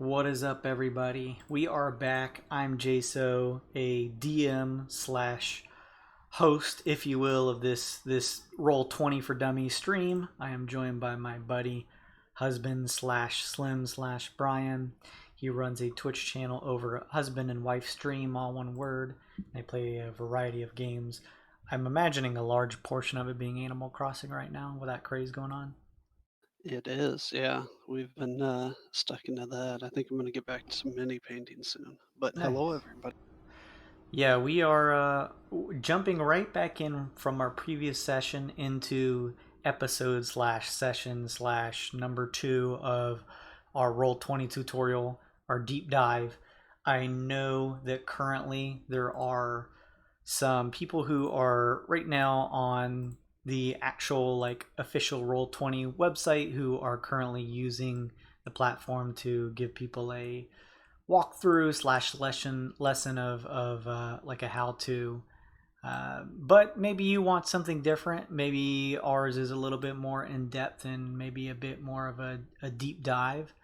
What is up, everybody? We are back. I'm Jaso, a DM slash host, if you will, of this Roll20 for Dummies stream. I am joined by my buddy, husband slash Slim slash Brian. He runs a Twitch channel over husband and wife stream, all one word. They play a variety of games. I'm imagining a large portion of it being Animal Crossing right now with that craze going on. It is, yeah. We've been stuck into that. I think I'm going to get back to some mini painting soon. But hello, Nice. everybody. Yeah, we are jumping right back in from our previous session into episode slash session slash number 2 of our Roll20 tutorial, our deep dive. I know that currently there are some people who are right now on the actual official Roll20 website who are currently using the platform to give people a walkthrough slash lesson of like a how to. But maybe you want something different. Maybe ours is a little bit more in depth and maybe a bit more of a deep dive.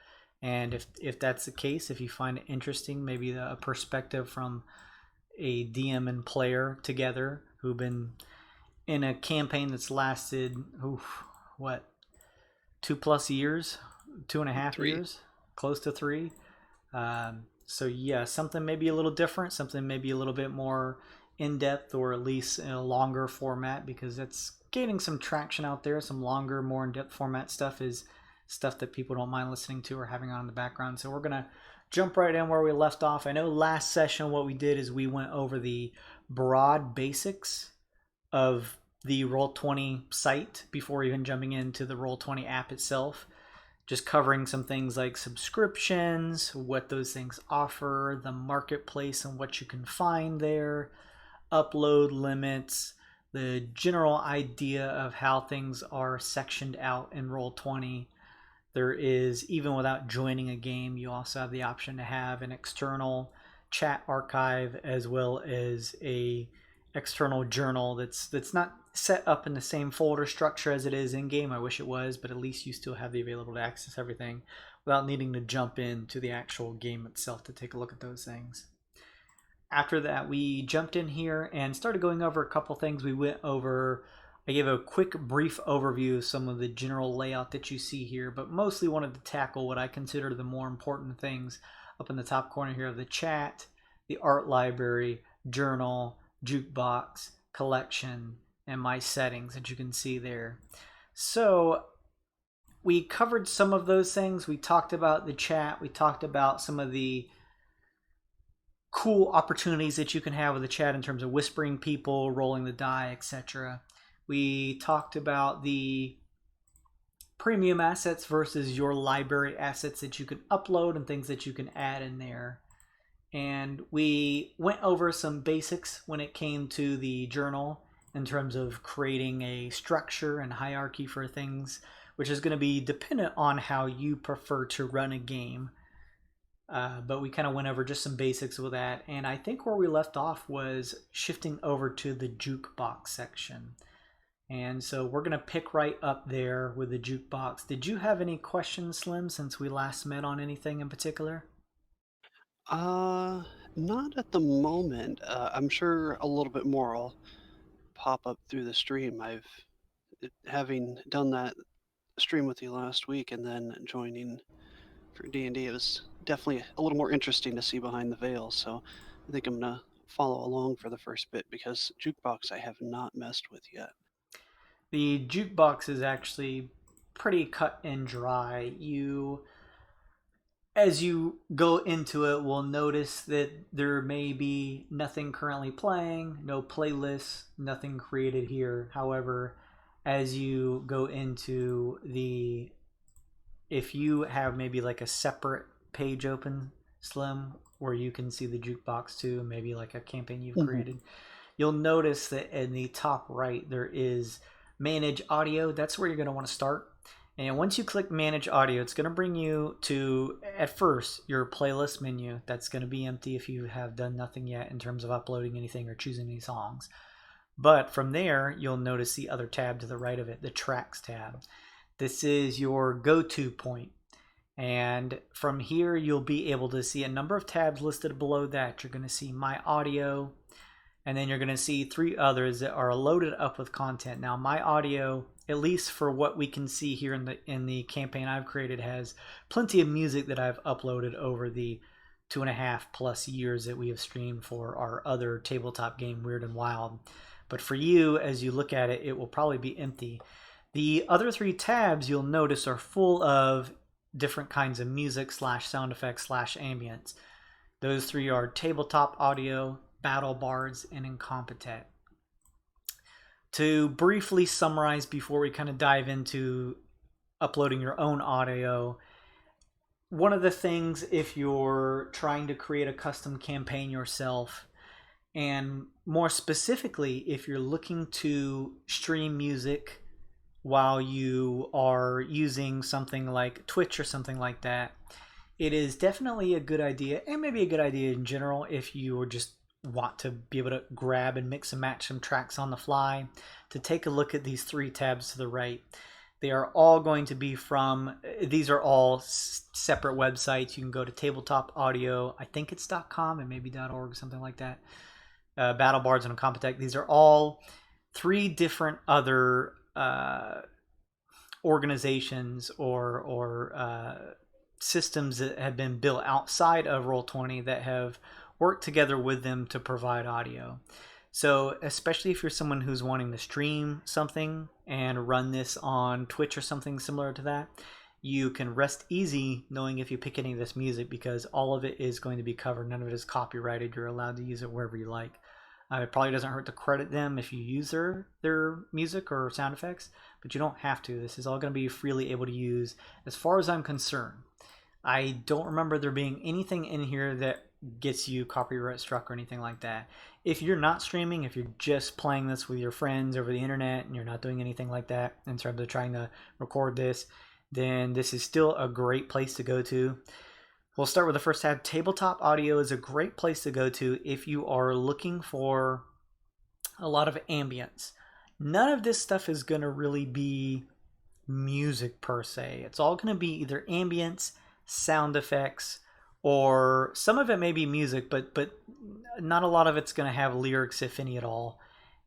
And if that's the case, if you find it interesting, maybe a perspective from a DM and player together who've been in a campaign that's lasted, what, 2+ years, 3. 2.5 years, close to 3. So yeah, something maybe a little different, something maybe a little bit more in depth, or at least in a longer format, because it's gaining some traction out there. Some longer, more in depth format stuff is stuff that people don't mind listening to or having on in the background. So we're gonna jump right in where we left off. I know last session what we did is we went over the broad basics of the Roll20 site before even jumping into the Roll20 app itself, just covering some things like subscriptions, what those things offer, the marketplace and what you can find there, upload limits, the general idea of how things are sectioned out in Roll20. There is, even without joining a game, you also have the option to have an external chat archive as well as a external journal that's not set up in the same folder structure as it is in game. I wish it was, but at least you still have the available to access everything without needing to jump into the actual game itself to take a look at those things. After that, we jumped in here and started going over a couple things. We went over, I gave a quick brief overview of some of the general layout that you see here, but mostly wanted to tackle what I consider the more important things up in the top corner here of the chat, the art library, journal, jukebox, collection, and my settings that you can see there. So we covered some of those things. We talked about the chat. We talked about some of the cool opportunities that you can have with the chat in terms of whispering people, rolling the die, etc. We talked about the premium assets versus your library assets that you can upload and things that you can add in there. And we went over some basics when it came to the journal in terms of creating a structure and hierarchy for things, which is going to be dependent on how you prefer to run a game. But we kind of went over just some basics with that. And I think where we left off was shifting over to the jukebox section. And so we're going to pick right up there with the jukebox. Did you have any questions, Slim, since we last met on anything in particular? Uh, Not at the moment. I'm sure a little bit more will pop up through the stream. Having done that stream with you last week and then joining for D&D, it was definitely a little more interesting to see behind the veil. So I think I'm going to follow along for the first bit because Jukebox I have not messed with yet. The jukebox is actually pretty cut and dry. As you go into it, will notice that there may be nothing currently playing, no playlists, nothing created here. However, as you go into the, if you have maybe like a separate page open, Slim, where you can see the jukebox too, maybe like a campaign you've Mhm. created, you'll notice that in the top right there is manage audio. That's where you're going to want to start. And once you click manage audio, it's going to bring you to, at first, your playlist menu. That's going to be empty if you have done nothing yet in terms of uploading anything or choosing any songs. But from there, you'll notice the other tab to the right of it, the tracks tab. This is your go-to point. And from here, you'll be able to see a number of tabs listed below that. You're going to see My Audio, and then you're going to see 3 others that are loaded up with content. Now, My Audio, at least for what we can see here in the campaign I've created, has plenty of music that I've uploaded over the 2.5+ years that we have streamed for our other tabletop game, Weird and Wild. But for you, as you look at it, it will probably be empty. The other 3 tabs you'll notice are full of different kinds of music / sound effects / ambience. Those 3 are tabletop audio, battle bards, and incompetent. To briefly summarize before we kind of dive into uploading your own audio, one of the things, if you're trying to create a custom campaign yourself, and more specifically if you're looking to stream music while you are using something like Twitch or something like that, it is definitely a good idea, and maybe a good idea in general, if you just want to be able to grab and mix and match some tracks on the fly, to take a look at these 3 tabs to the right. They are all going to be from, these are all separate websites. You can go to Tabletop Audio, I think it's .com and maybe .org, something like that. Battle Bards and Incompetech. These are all 3 different other organizations or systems that have been built outside of Roll20 that have worked together with them to provide audio. So especially if you're someone who's wanting to stream something and run this on Twitch or something similar to that, you can rest easy knowing if you pick any of this music, because all of it is going to be covered. None of it is copyrighted. You're allowed to use it wherever you like. It probably doesn't hurt to credit them if you use their music or sound effects, but you don't have to. This is all going to be freely able to use as far as I'm concerned. I don't remember there being anything in here that gets you copyright struck or anything like that. If you're not streaming, if you're just playing this with your friends over the internet and you're not doing anything like that in terms of trying to record this, then this is still a great place to go to. We'll start with the first tab. Tabletop Audio is a great place to go to if you are looking for a lot of ambience. None of this stuff is going to really be music per se. It's all going to be either ambience, sound effects, or some of it may be music, but not a lot of it's going to have lyrics, if any at all.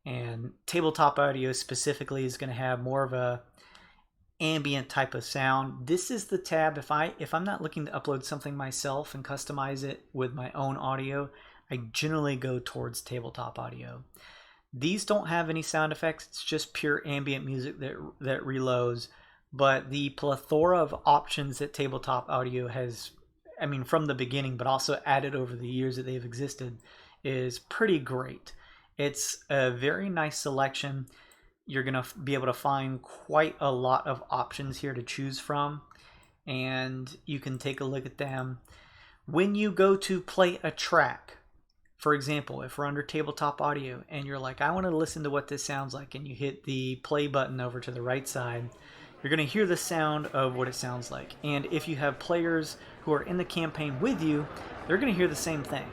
And Tabletop Audio specifically is going to have more of a ambient type of sound. This is the tab, if I'm not looking to upload something myself and customize it with my own audio, I generally go towards Tabletop Audio. These don't have any sound effects. It's just pure ambient music that reloads. But the plethora of options that Tabletop Audio has, I mean, from the beginning, but also added over the years that they've existed, is pretty great. It's a very nice selection. You're going to be able to find quite a lot of options here to choose from, and you can take a look at them. When you go to play a track, for example, if we're under Tabletop Audio and you're like, I want to listen to what this sounds like, and you hit the play button over to the right side, you're going to hear the sound of what it sounds like. And if you have players who are in the campaign with you, they're going to hear the same thing.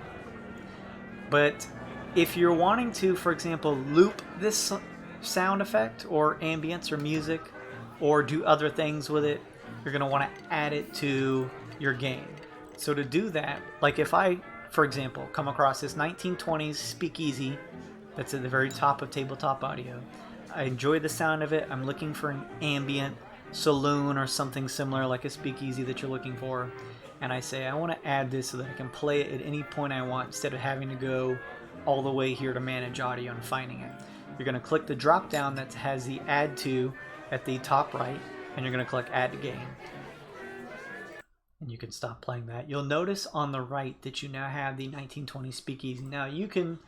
But if you're wanting to, for example, loop this sound effect or ambience or music, or do other things with it, you're going to want to add it to your game. So to do that, like if I, for example, come across this 1920s speakeasy that's at the very top of Tabletop Audio, I enjoy the sound of it, I'm looking for an ambient saloon or something similar like a speakeasy that you're looking for, and I say I want to add this so that I can play it at any point I want instead of having to go all the way here to manage audio and finding it. You're going to click the drop down that has the add to at the top right, and you're going to click add to game. And you can stop playing that. You'll notice on the right that you now have the 1920 Speakeasy. Now you can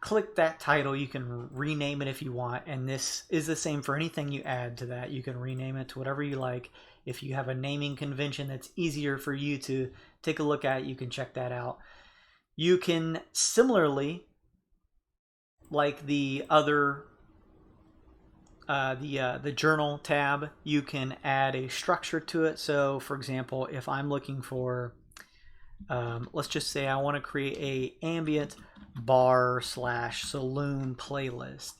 click that title, you can rename it if you want, and this is the same for anything you add to that. You can rename it to whatever you like. If you have a naming convention that's easier for you to take a look at, you can check that out. You can similarly, like the other the journal tab, you can add a structure to it. So for example, if I'm looking for let's just say I want to create a ambient bar / saloon playlist,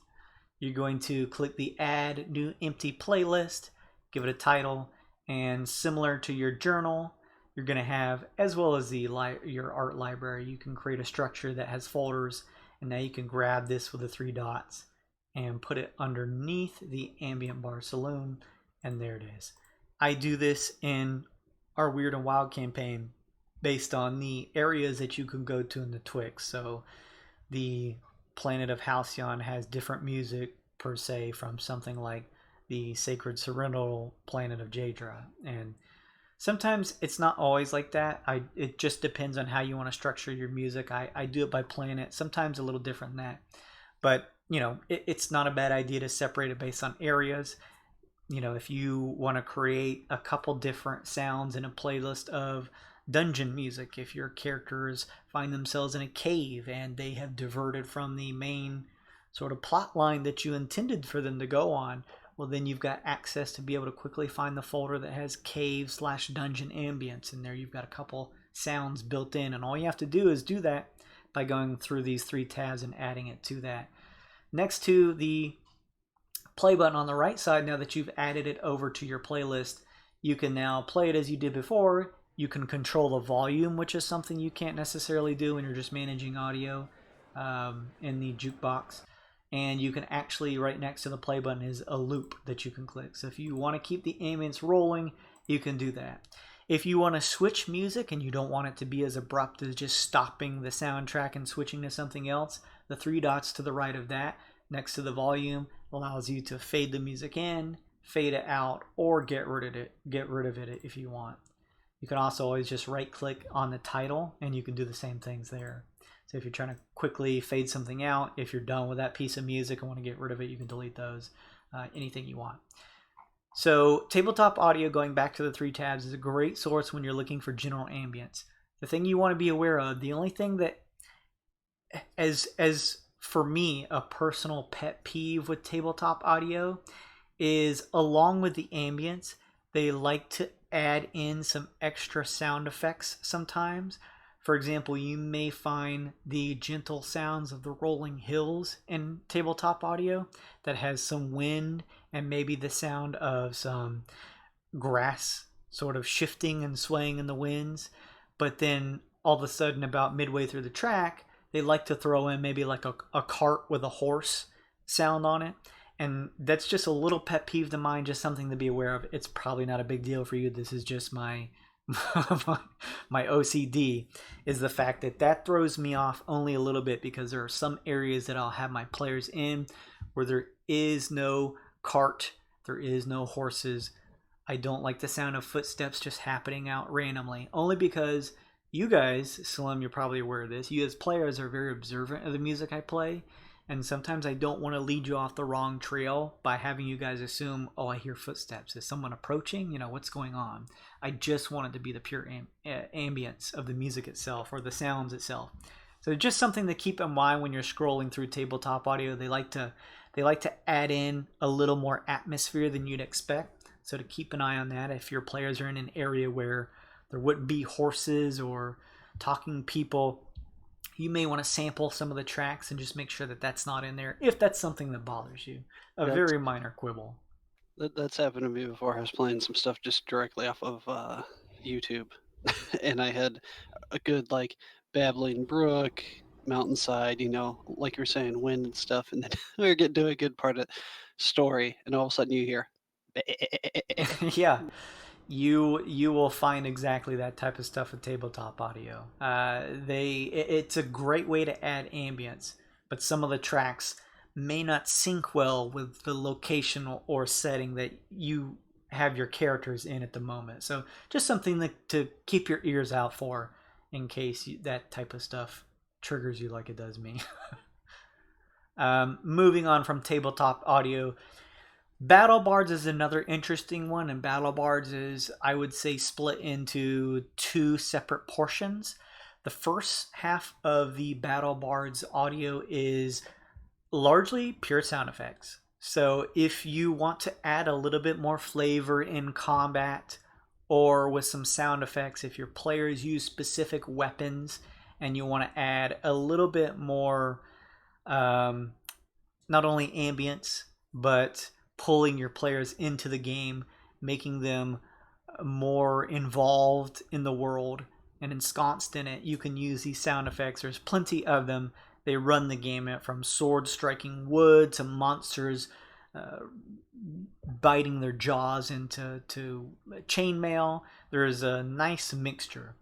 you're going to click the add new empty playlist, give it a title, And similar to your journal, you're going to have, as well as your art library, you can create a structure that has folders, and now you can grab this with the three dots and put it underneath the ambient bar saloon, and there it is. I do this in our Weird and Wild campaign based on the areas that you can go to in the Twix. So the planet of Halcyon has different music per se from something like the sacred serenal planet of Jadra, and sometimes it's not always like that. It just depends on how you want to structure your music. I do it by planet, sometimes a little different than that, but it's not a bad idea to separate it based on areas. If you want to create a couple different sounds in a playlist of dungeon music, if your characters find themselves in a cave and they have diverted from the main sort of plot line that you intended for them to go on, well, then you've got access to be able to quickly find the folder that has cave slash dungeon ambience. And there you've got a couple sounds built in, and all you have to do is do that by going through these three tabs and adding it to that. Next to the play button on the right side, now that you've added it over to your playlist, you can now play it as you did before. You can control the volume, which is something you can't necessarily do when you're just managing audio in the jukebox. And you can actually, right next to the play button is a loop that you can click. So if you want to keep the ambience rolling, you can do that. If you want to switch music and you don't want it to be as abrupt as just stopping the soundtrack and switching to something else, the three dots to the right of that, next to the volume, allows you to fade the music in, fade it out, or get rid of it if you want. You can also always just right click on the title and you can do the same things there. So if you're trying to quickly fade something out, if you're done with that piece of music and want to get rid of it, you can delete those, anything you want. So tabletop audio, going back to the three tabs, is a great source when you're looking for general ambience. The thing you want to be aware of, the only thing that, as for me, a personal pet peeve with tabletop audio is, along with the ambience, they like to add in some extra sound effects sometimes. For example, you may find the gentle sounds of the rolling hills in tabletop audio that has some wind and maybe the sound of some grass sort of shifting and swaying in the winds. But then all of a sudden, about midway through the track, they like to throw in maybe like a cart with a horse sound on it. And that's just a little pet peeve of mine, just something to be aware of. It's probably not a big deal for you. This is just my my OCD, is the fact that throws me off only a little bit, because there are some areas that I'll have my players in where there is no cart, there is no horses. I don't like the sound of footsteps just happening out randomly, only because you guys, Slim, you're probably aware of this, you as players are very observant of the music I play, and sometimes I don't want to lead you off the wrong trail by having you guys assume, oh, I hear footsteps. Is someone approaching? What's going on? I just want it to be the pure ambience of the music itself, or the sounds itself. So just something to keep in mind when you're scrolling through tabletop audio. They like to add in a little more atmosphere than you'd expect. So to keep an eye on that, if your players are in an area where there wouldn't be horses or talking people, you may want to sample some of the tracks and just make sure that that's not in there, if that's something that bothers you. A That's very minor quibble. that's happened to me before. I was playing some stuff just directly off of YouTube, and I had a good like babbling brook, mountainside, like you're saying, wind and stuff, and then we were getting to a good part of story, and all of a sudden you hear, Yeah, you will find exactly that type of stuff with tabletop audio. It's a great way to add ambience, but some of the tracks may not sync well with the location or setting that you have your characters in at the moment. So just something to keep your ears out for, in case that type of stuff triggers you like it does me. Moving on from tabletop audio, Battle Bards is another interesting one, and Battle Bards is, I would say, split into two separate portions. The first half of the Battle Bards audio is largely pure sound effects. So if you want to add a little bit more flavor in combat, or with some sound effects, if your players use specific weapons and you want to add a little bit more, not only ambience, but pulling your players into the game, making them more involved in the world and ensconced in it, you can use these sound effects. There's plenty of them. They run the gamut from swords striking wood to monsters biting their jaws into chainmail. There is a nice mixture.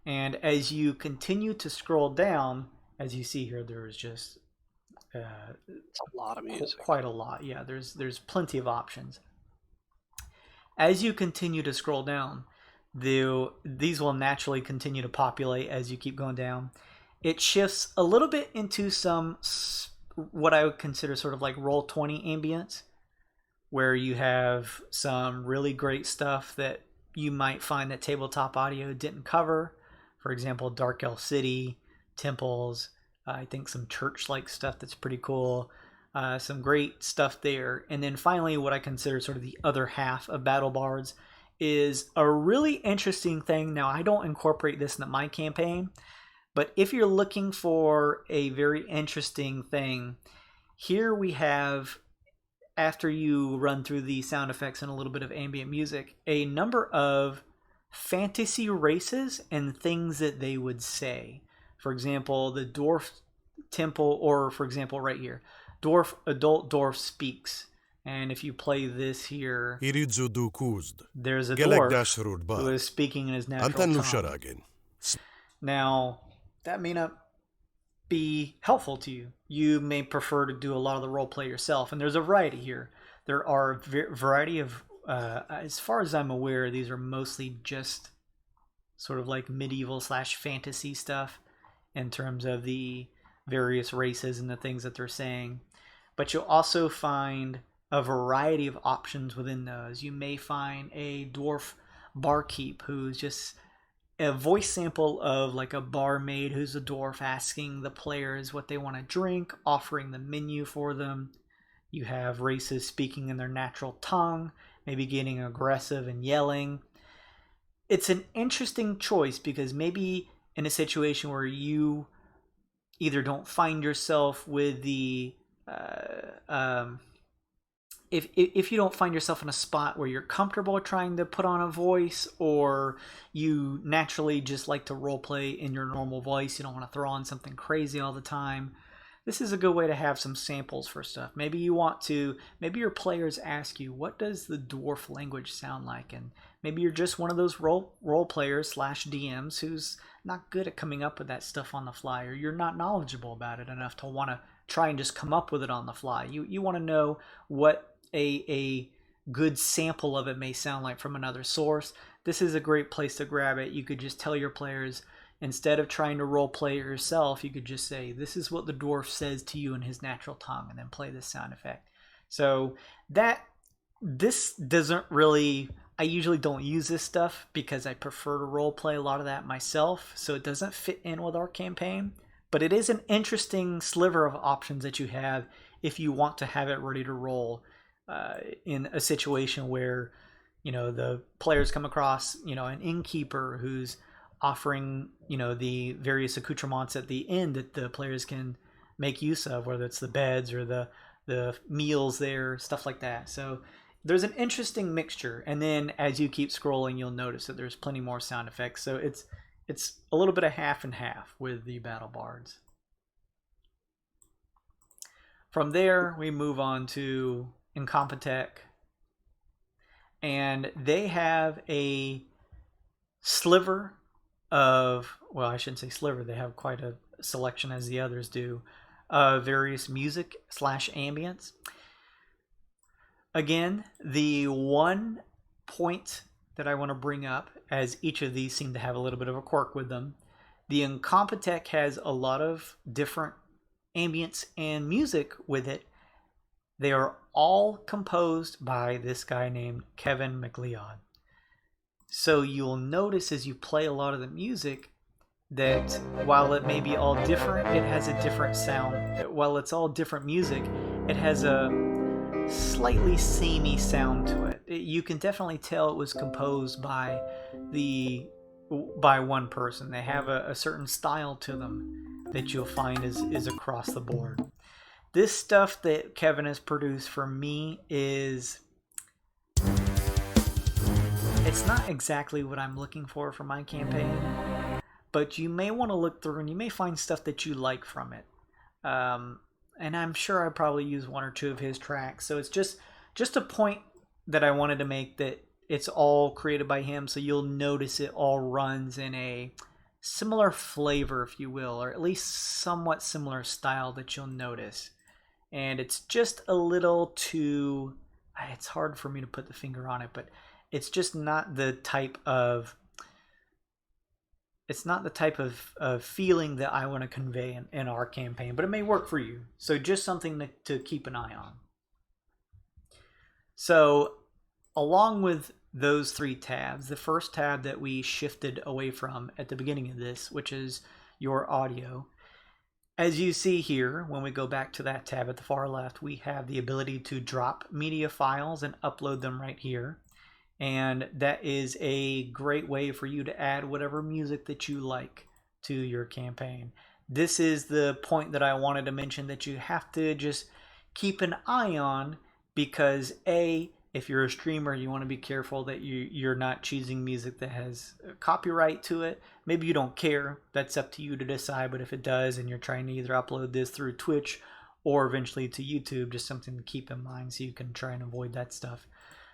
And as you continue to scroll down, as you see here, there is just It's a lot of music. quite a lot. Yeah, there's plenty of options. As you continue to scroll down, these will naturally continue to populate as you keep going down. It shifts a little bit into some what I would consider sort of like Roll20 ambience, where you have some really great stuff that you might find that tabletop audio didn't cover. For example, Dark Elf City, temples, I think some church-like stuff that's pretty cool. Some great stuff there. And then finally, what I consider sort of the other half of Battle Bards is a really interesting thing. Now, I don't incorporate this into my campaign, but if you're looking for a very interesting thing, here we have, after you run through the sound effects and a little bit of ambient music, a number of fantasy races and things that they would say. For example, the dwarf temple, or for example right here, adult dwarf speaks. And if you play this here, there's a dwarf who is speaking in his natural tongue. Now, that may not be helpful to you. You may prefer to do a lot of the role play yourself, and there's a variety here. There are a variety of, as far as I'm aware, these are mostly just sort of like medieval / fantasy stuff in terms of the various races and the things that they're saying. But you'll also find a variety of options within those. You may find a dwarf barkeep who's just a voice sample of like a barmaid who's a dwarf asking the players what they want to drink, offering the menu for them. You have races speaking in their natural tongue, maybe getting aggressive and yelling. It's an interesting choice because maybe in a situation where you either don't find yourself with the if you don't find yourself in a spot where you're comfortable trying to put on a voice, or you naturally just like to role play in your normal voice, you don't want to throw on something crazy all the time, this is a good way to have some samples for stuff. Maybe your players ask you, what does the dwarf language sound like? And maybe you're just one of those role players / DMs who's not good at coming up with that stuff on the fly, or you're not knowledgeable about it enough to want to try and just come up with it on the fly. You want to know what a good sample of it may sound like from another source. This is a great place to grab it. You could just tell your players, instead of trying to role play it yourself, you could just say, this is what the dwarf says to you in his natural tongue, and then play this sound effect. So this doesn't really, I usually don't use this stuff because I prefer to role play a lot of that myself, so it doesn't fit in with our campaign. But it is an interesting sliver of options that you have if you want to have it ready to roll in a situation where, the players come across, an innkeeper who's offering, the various accoutrements at the end that the players can make use of, whether it's the beds or the meals there, stuff like that. So there's an interesting mixture. And then as you keep scrolling, you'll notice that there's plenty more sound effects. So it's a little bit of half and half with the Battle Bards. From there, we move on to Incompetech. And they have a sliver of, well, I shouldn't say sliver, they have quite a selection, as the others do, of various music / ambience. Again, the one point that I want to bring up, as each of these seem to have a little bit of a quirk with them, the Incompetech has a lot of different ambience and music with it. They are all composed by this guy named Kevin MacLeod. So you'll notice as you play a lot of the music that while it may be all different, it has a different sound. While it's all different music, it has a slightly samey sound to it. You can definitely tell it was composed by one person. They have a certain style to them that you'll find is across the board. This stuff that Kevin has produced for me is It's not exactly what I'm looking for my campaign, but you may want to look through and you may find stuff that you like from it. Um, and I'm sure I probably use one or two of his tracks. So it's just a point that I wanted to make, that it's all created by him, so you'll notice it all runs in a similar flavor, if you will, or at least somewhat similar style that you'll notice. And it's just a little too. It's hard for me to put the finger on it, but it's just not the type of feeling that I want to convey in our campaign, but it may work for you. So just something to keep an eye on. So along with those three tabs, the first tab that we shifted away from at the beginning of this, which is your audio, as you see here, when we go back to that tab at the far left, we have the ability to drop media files and upload them right here. And that is a great way for you to add whatever music that you like to your campaign. This is the point that I wanted to mention, that you have to just keep an eye on, because if you're a streamer, you want to be careful that you're not choosing music that has copyright to it. Maybe you don't care. That's up to you to decide. But if it does, and you're trying to either upload this through Twitch or eventually to YouTube, just something to keep in mind so you can try and avoid that stuff.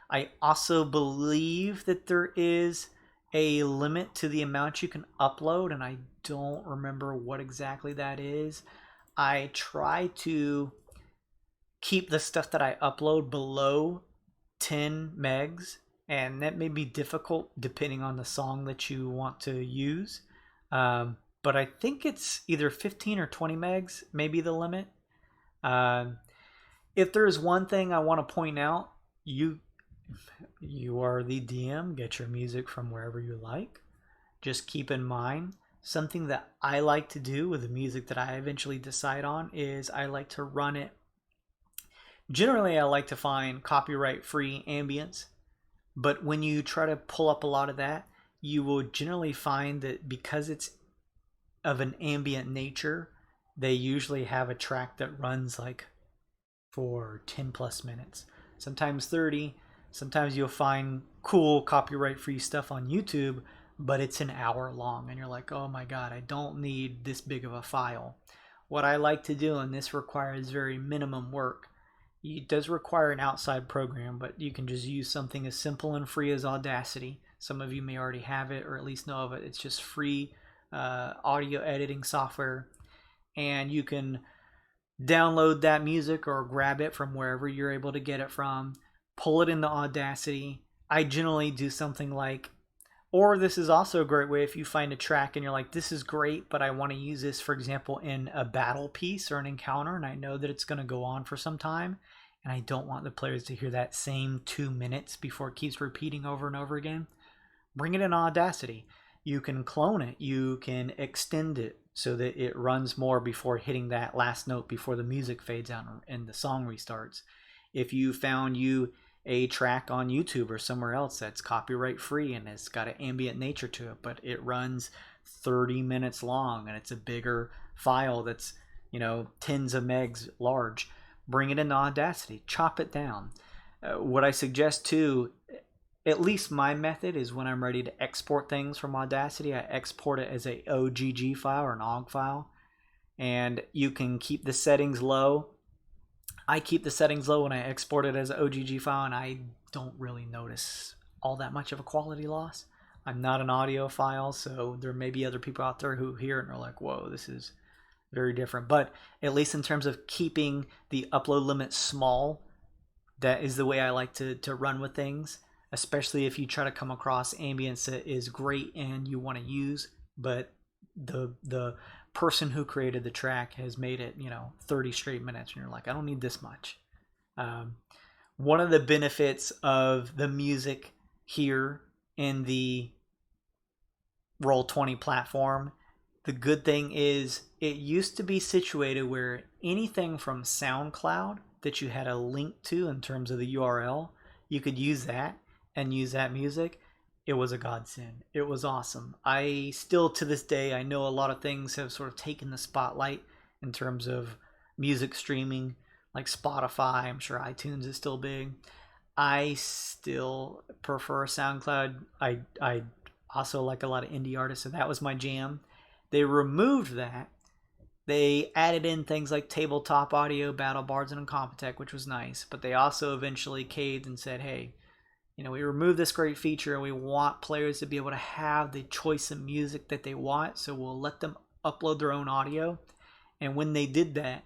I also believe that there is a limit to the amount you can upload, and I don't remember what exactly that is. I try to keep the stuff that I upload below 10 megs, and that may be difficult depending on the song that you want to use. But I think it's either 15 or 20 megs, maybe the limit. If there's one thing I want to point out, you are the DM, get your music from wherever you like. Just keep in mind, something that I like to do with the music that I eventually decide on is I like to run it. Generally, I like to find copyright-free ambience, but when you try to pull up a lot of that, you will generally find that because it's of an ambient nature, they usually have a track that runs like for 10 plus minutes, sometimes 30. Sometimes you'll find cool copyright-free stuff on YouTube, but it's an hour long, and you're like, oh my god, I don't need this big of a file. What I like to do, and this requires very minimum work, it does require an outside program, but you can just use something as simple and free as Audacity. Some of you may already have it, or at least know of it. It's just free audio editing software, and you can download that music or grab it from wherever you're able to get it from, pull it into Audacity. I generally do something like, or this is also a great way if you find a track and you're like, this is great, but I want to use this, for example, in a battle piece or an encounter, and I know that it's going to go on for some time, and I don't want the players to hear that same 2 minutes before it keeps repeating over and over again. Bring it in Audacity. You can clone it. You can extend it so that it runs more before hitting that last note before the music fades out and the song restarts. If you found a track on YouTube or somewhere else that's copyright free and it's got an ambient nature to it, but it runs 30 minutes long and it's a bigger file that's, tens of megs large, bring it into Audacity, chop it down. What I suggest too, at least my method, is when I'm ready to export things from Audacity, I export it as a OGG file or an OGG file, and you can keep the settings low. I keep the settings low when I export it as an OGG file, and I don't really notice all that much of a quality loss. I'm not an audiophile, so there may be other people out there who hear it and are like, whoa, this is very different. But at least in terms of keeping the upload limit small, that is the way I like to run with things, especially if you try to come across ambience that is great and you want to use, but the person who created the track has made it 30 straight minutes, and you're like, I don't need this much. One of the benefits of the music here in the Roll20 platform, the good thing is it used to be situated where anything from SoundCloud that you had a link to in terms of the URL, you could use that and use that music. It was a godsend. It was awesome. I still, to this day, I know a lot of things have sort of taken the spotlight in terms of music streaming, like Spotify. I'm sure iTunes is still big. I still prefer SoundCloud. I also like a lot of indie artists, so that was my jam. They removed that. They added in things like tabletop audio, battle bards, and Incompetech, which was nice. But they also eventually caved and said, "Hey, we removed this great feature, and we want players to be able to have the choice of music that they want. So we'll let them upload their own audio." And when they did that,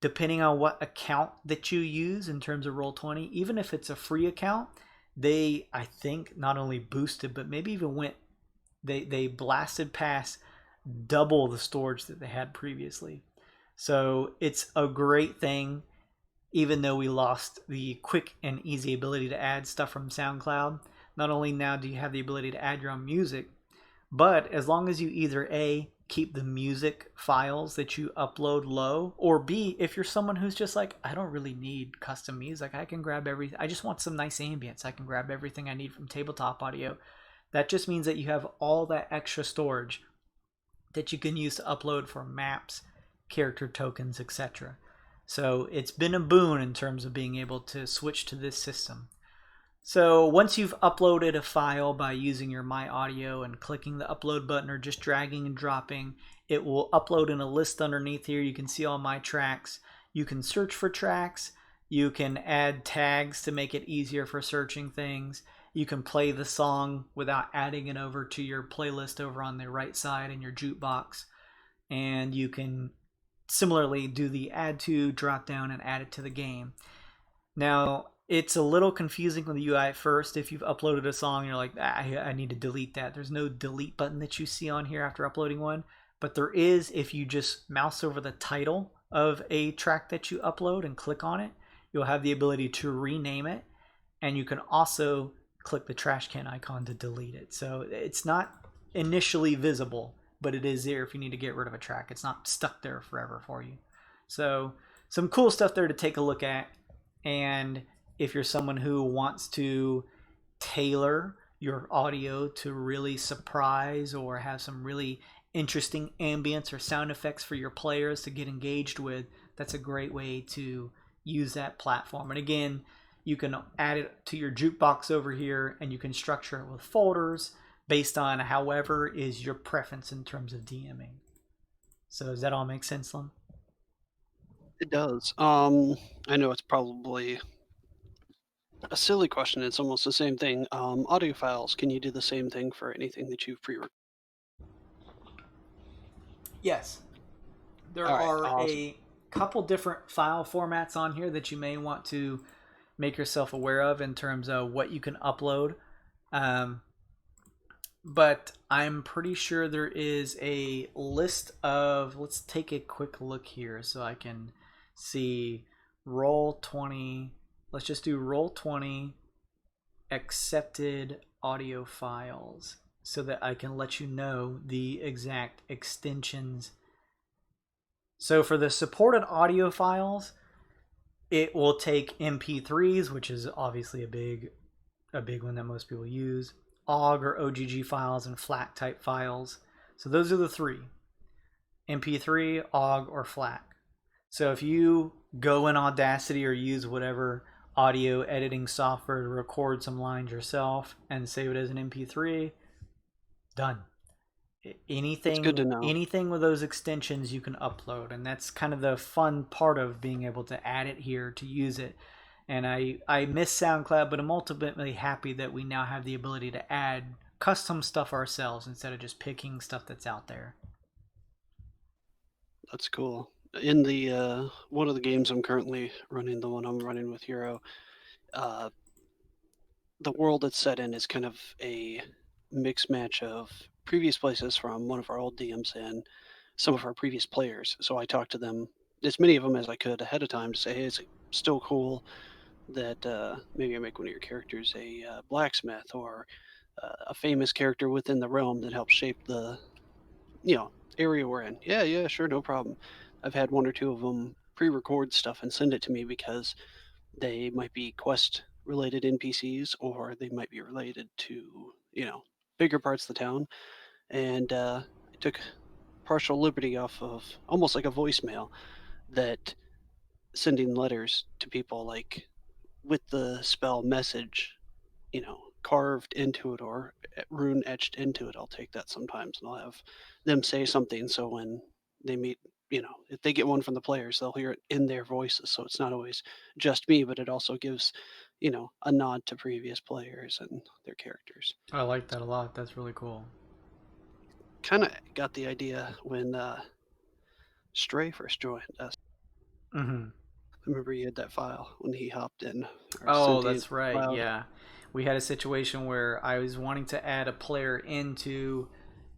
depending on what account that you use in terms of Roll20, even if it's a free account, they, I think, not only boosted but maybe even went, they blasted past double the storage that they had previously. So it's a great thing, even though we lost the quick and easy ability to add stuff from SoundCloud. Not only now do you have the ability to add your own music, but as long as you either A, keep the music files that you upload low, or B, if you're someone who's just like, I don't really need custom music, I can grab everything, I just want some nice ambience, I can grab everything I need from tabletop audio. That just means that you have all that extra storage that you can use to upload for maps, character tokens, etc. So it's been a boon in terms of being able to switch to this system. So once you've uploaded a file by using your My Audio and clicking the upload button or just dragging and dropping, it will upload in a list underneath here. You can see all my tracks. You can search for tracks. You can add tags to make it easier for searching things. You can play the song without adding it over to your playlist over on the right side in your jukebox. And you can similarly do the add to drop down and add it to the game. Now, it's a little confusing with the UI at first. If you've uploaded a song, you're like, I need to delete that. There's no delete button that you see on here after uploading one, but there is if you just mouse over the title of a track that you upload and click on it. You'll have the ability to rename it, and you can also click the trash can icon to delete it. So it's not initially visible, but it is there if you need to get rid of a track. It's not stuck there forever for you. So some cool stuff there to take a look at. And if you're someone who wants to tailor your audio to really surprise or have some really interesting ambience or sound effects for your players to get engaged with, that's a great way to use that platform. And again, you can add it to your jukebox over here, and you can structure it with folders based on however is your preference in terms of DMing. So does that all make sense, Slim? It does. I know it's probably a silly question. It's almost the same thing. Audio files, can you do the same thing for anything that you've pre-recorded? Yes. There All right, are awesome. a couple different file formats on here that you may want to make yourself aware of in terms of what you can upload. Um, but I'm pretty sure there is a list of. Let's take a quick look here so I can see Roll20. Let's just do Roll20 accepted audio files so that I can let you know the exact extensions. So for the supported audio files, it will take MP3s, which is obviously a big one that most people use, OGG or OGG files, and FLAC type files. So those are the three: MP3, OGG, or FLAC. So if you go in Audacity or use whatever audio editing software to record some lines yourself and save it as an MP3, done. That's good to anything know. anything with those extensions you can upload, and that's kind of the fun part of being able to add it here to use it. And I miss SoundCloud, but I'm ultimately happy that we now have the ability to add custom stuff ourselves instead of just picking stuff that's out there. That's cool. In the one of the games I'm currently running, the one I'm running with Hero, uh, the world it's set in is kind of a mixed match of previous places from one of our old DMs and some of our previous players. So I talked to them, as many of them as I could ahead of time, to say, hey, it's still cool that maybe I make one of your characters a blacksmith or a famous character within the realm that helps shape the you know area we're in. Yeah, yeah, sure, no problem. I've had one or two of them pre-record stuff and send it to me because they might be quest related NPCs or they might be related to bigger parts of the town. And I took partial liberty off of almost like a voicemail that sending letters to people like with the spell message, carved into it or rune etched into it. I'll take that sometimes and I'll have them say something. So when they meet, if they get one from the players, they'll hear it in their voices. So it's not always just me, but it also gives, a nod to previous players and their characters. I like that a lot. That's really cool. Kind of got the idea when Stray first joined us. Hmm. I remember he had that file when he hopped in, or Oh, sentient that's right. cloud. Yeah. We had a situation where I was wanting to add a player into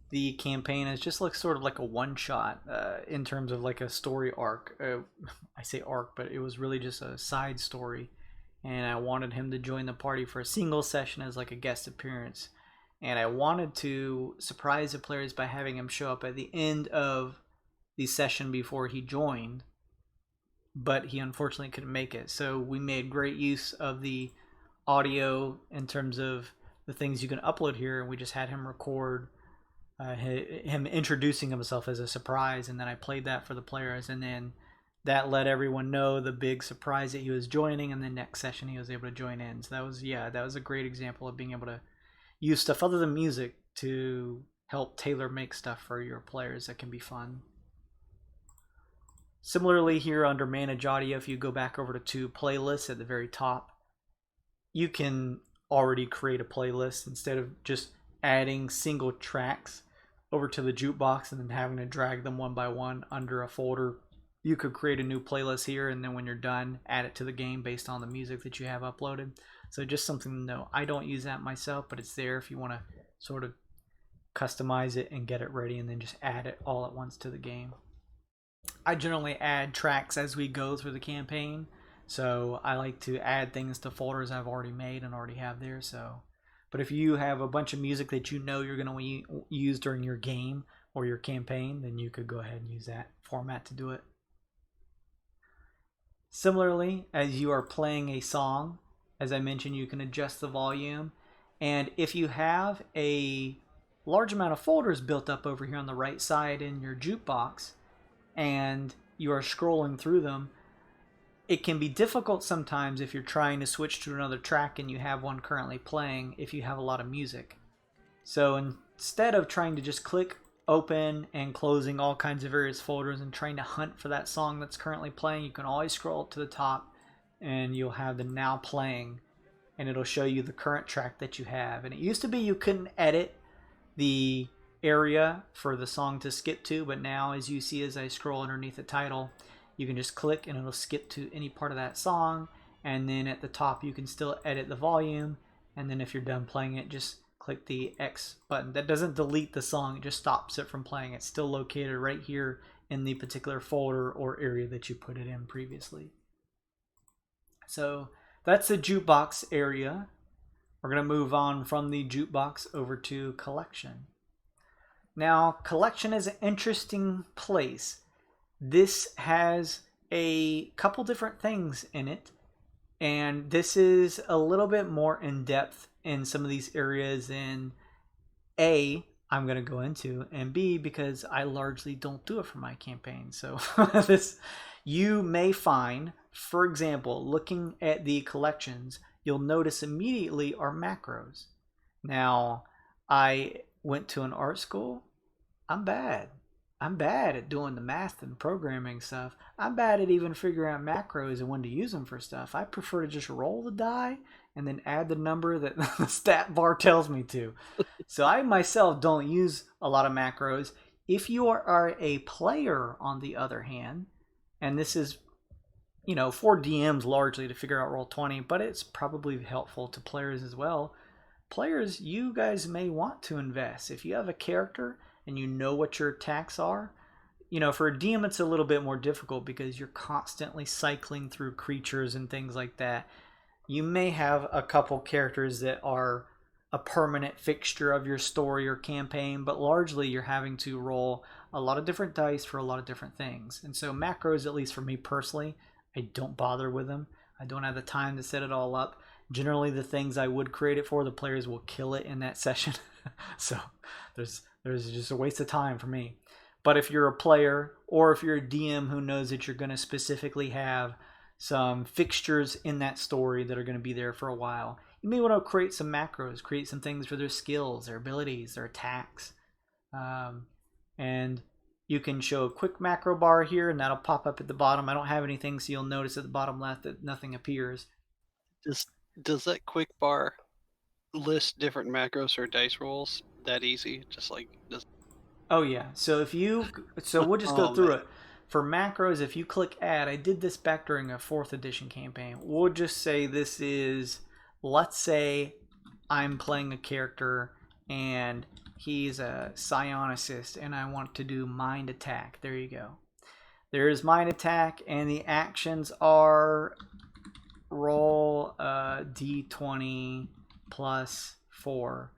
the campaign as just like sort of like a one shot in terms of like a story arc. I say arc, but it was really just a side story. And I wanted him to join the party for a single session as like a guest appearance. And I wanted to surprise the players by having him show up at the end of the session before he joined, but he unfortunately couldn't make it. So we made great use of the audio in terms of the things you can upload here, and we just had him record him introducing himself as a surprise, and then I played that for the players, and then that let everyone know the big surprise that he was joining, and the next session he was able to join in. So that was a great example of being able to use stuff other than music to help tailor make stuff for your players that can be fun. Similarly, here under Manage Audio, if you go back over to Playlists at the very top, you can already create a playlist instead of just adding single tracks over to the jukebox and then having to drag them one by one under a folder. You could create a new playlist here, and then when you're done, add it to the game based on the music that you have uploaded. So just something to know. I don't use that myself, but it's there if you want to sort of customize it and get it ready and then just add it all at once to the game. I generally add tracks as we go through the campaign, so I like to add things to folders I've already made and already have there. So, but if you have a bunch of music that you know you're going to use during your game or your campaign, then you could go ahead and use that format to do it. Similarly, as you are playing a song, as I mentioned, you can adjust the volume, and if you have a large amount of folders built up over here on the right side in your jukebox, and you are scrolling through them, it can be difficult sometimes if you're trying to switch to another track and you have one currently playing if you have a lot of music. So instead of trying to just click open and closing all kinds of various folders and trying to hunt for that song that's currently playing, you can always scroll up to the top and you'll have the now playing, and it'll show you the current track that you have. And it used to be you couldn't edit the area for the song to skip to, but now as you see as I scroll underneath the title, you can just click and it'll skip to any part of that song, and then at the top you can still edit the volume, and then if you're done playing it, just click the X button. That doesn't delete the song, it just stops it from playing. It's still located right here in the particular folder or area that you put it in previously. So that's the jukebox area. We're going to move on from the jukebox over to collection. Now, collection is an interesting place. This has a couple different things in it, and this is a little bit more in depth in some of these areas than A, I'm going to go into, and B, because I largely don't do it for my campaign. So this, you may find, for example, looking at the collections, you'll notice immediately are macros. Now, I went to an art school. I'm bad. I'm bad at doing the math and programming stuff. I'm bad at even figuring out macros and when to use them for stuff. I prefer to just roll the die and then add the number that the stat bar tells me to. So I myself don't use a lot of macros. If you are a player, on the other hand, and this is, for DMs largely to figure out Roll20, but it's probably helpful to players as well. Players, you guys may want to invest. If you have a character and you know what your attacks are, for a DM it's a little bit more difficult because you're constantly cycling through creatures and things like that. You may have a couple characters that are a permanent fixture of your story or campaign, but largely you're having to roll a lot of different dice for a lot of different things. And so macros, at least for me personally, I don't bother with them. I don't have the time to set it all up. Generally, the things I would create it for, the players will kill it in that session. So there's just a waste of time for me. But if you're a player or if you're a DM who knows that you're going to specifically have some fixtures in that story that are going to be there for a while. You may want to create some macros, create some things for their skills, their abilities, their attacks. And you can show a quick macro bar here, and that'll pop up at the bottom. I don't have anything, so you'll notice at the bottom left that nothing appears. Does that quick bar list different macros or dice rolls that easy? Just like does. Oh yeah. So we'll just go Oh through man, it. For macros, if you click add, I did this back during a 4th edition campaign. We'll just say this is, let's say I'm playing a character and he's a psionicist and I want to do mind attack. There you go. There's mind attack, and the actions are roll d20 plus 4.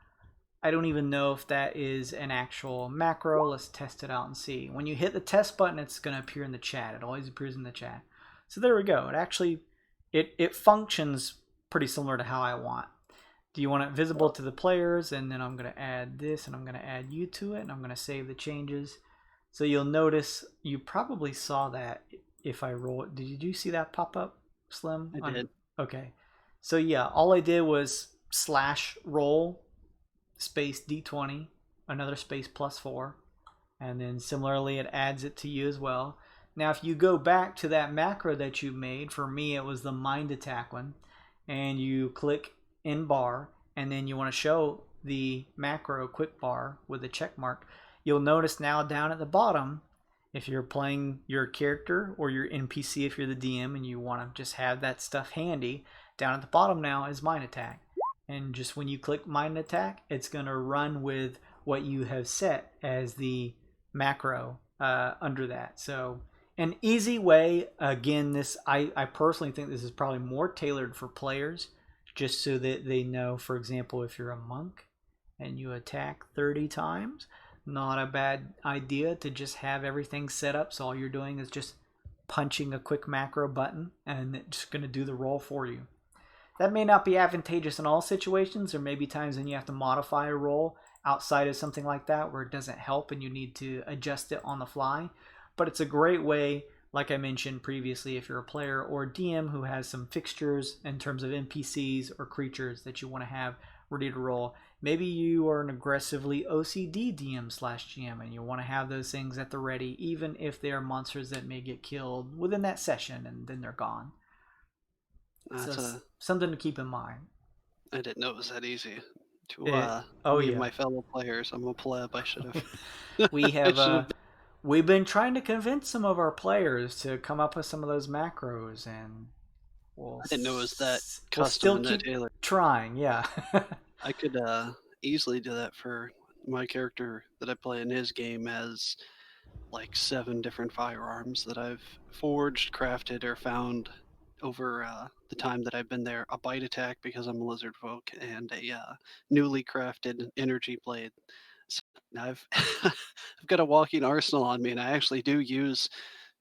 I don't even know if that is an actual macro. Let's test it out and see. When you hit the test button, it's going to appear in the chat. It always appears in the chat. So there we go. It actually, it functions pretty similar to how I want. Do you want it visible to the players? And then I'm going to add this, and I'm going to add you to it, and I'm going to save the changes. So you'll notice, you probably saw that if I roll it. Did you see that pop up, Slim? I did. Okay. So yeah, all I did was /roll space d20, another space plus 4, and then similarly it adds it to you as well. Now if you go back to that macro that you made, for me it was the mind attack one, and you click in bar, and then you want to show the macro quick bar with the check mark, you'll notice now down at the bottom, if you're playing your character or your NPC, if you're the DM and you want to just have that stuff handy, down at the bottom now is mind attack. And just when you click mind attack, it's going to run with what you have set as the macro under that. So an easy way, again, this I personally think this is probably more tailored for players, just so that they know, for example, if you're a monk and you attack 30 times, not a bad idea to just have everything set up so all you're doing is just punching a quick macro button and it's just going to do the roll for you. That may not be advantageous in all situations. There may be times when you have to modify a roll outside of something like that where it doesn't help and you need to adjust it on the fly. But it's a great way, like I mentioned previously, if you're a player or a DM who has some fixtures in terms of NPCs or creatures that you want to have ready to roll. Maybe you are an aggressively OCD DM/GM and you want to have those things at the ready, even if they are monsters that may get killed within that session and then they're gone. So something to keep in mind. I didn't know it was that easy to yeah. my fellow players. I'm a pleb. I should have. We have we've been trying to convince some of our players to come up with some of those macros, and I didn't know it was that we'll custom still and keep that tailored. trying. Yeah. I could easily do that for my character that I play in his game. Has like 7 different firearms that I've forged, crafted, or found over the time that I've been there. A bite attack because I'm a lizard folk, and a newly crafted energy blade. So I've I've got a walking arsenal on me, and I actually do use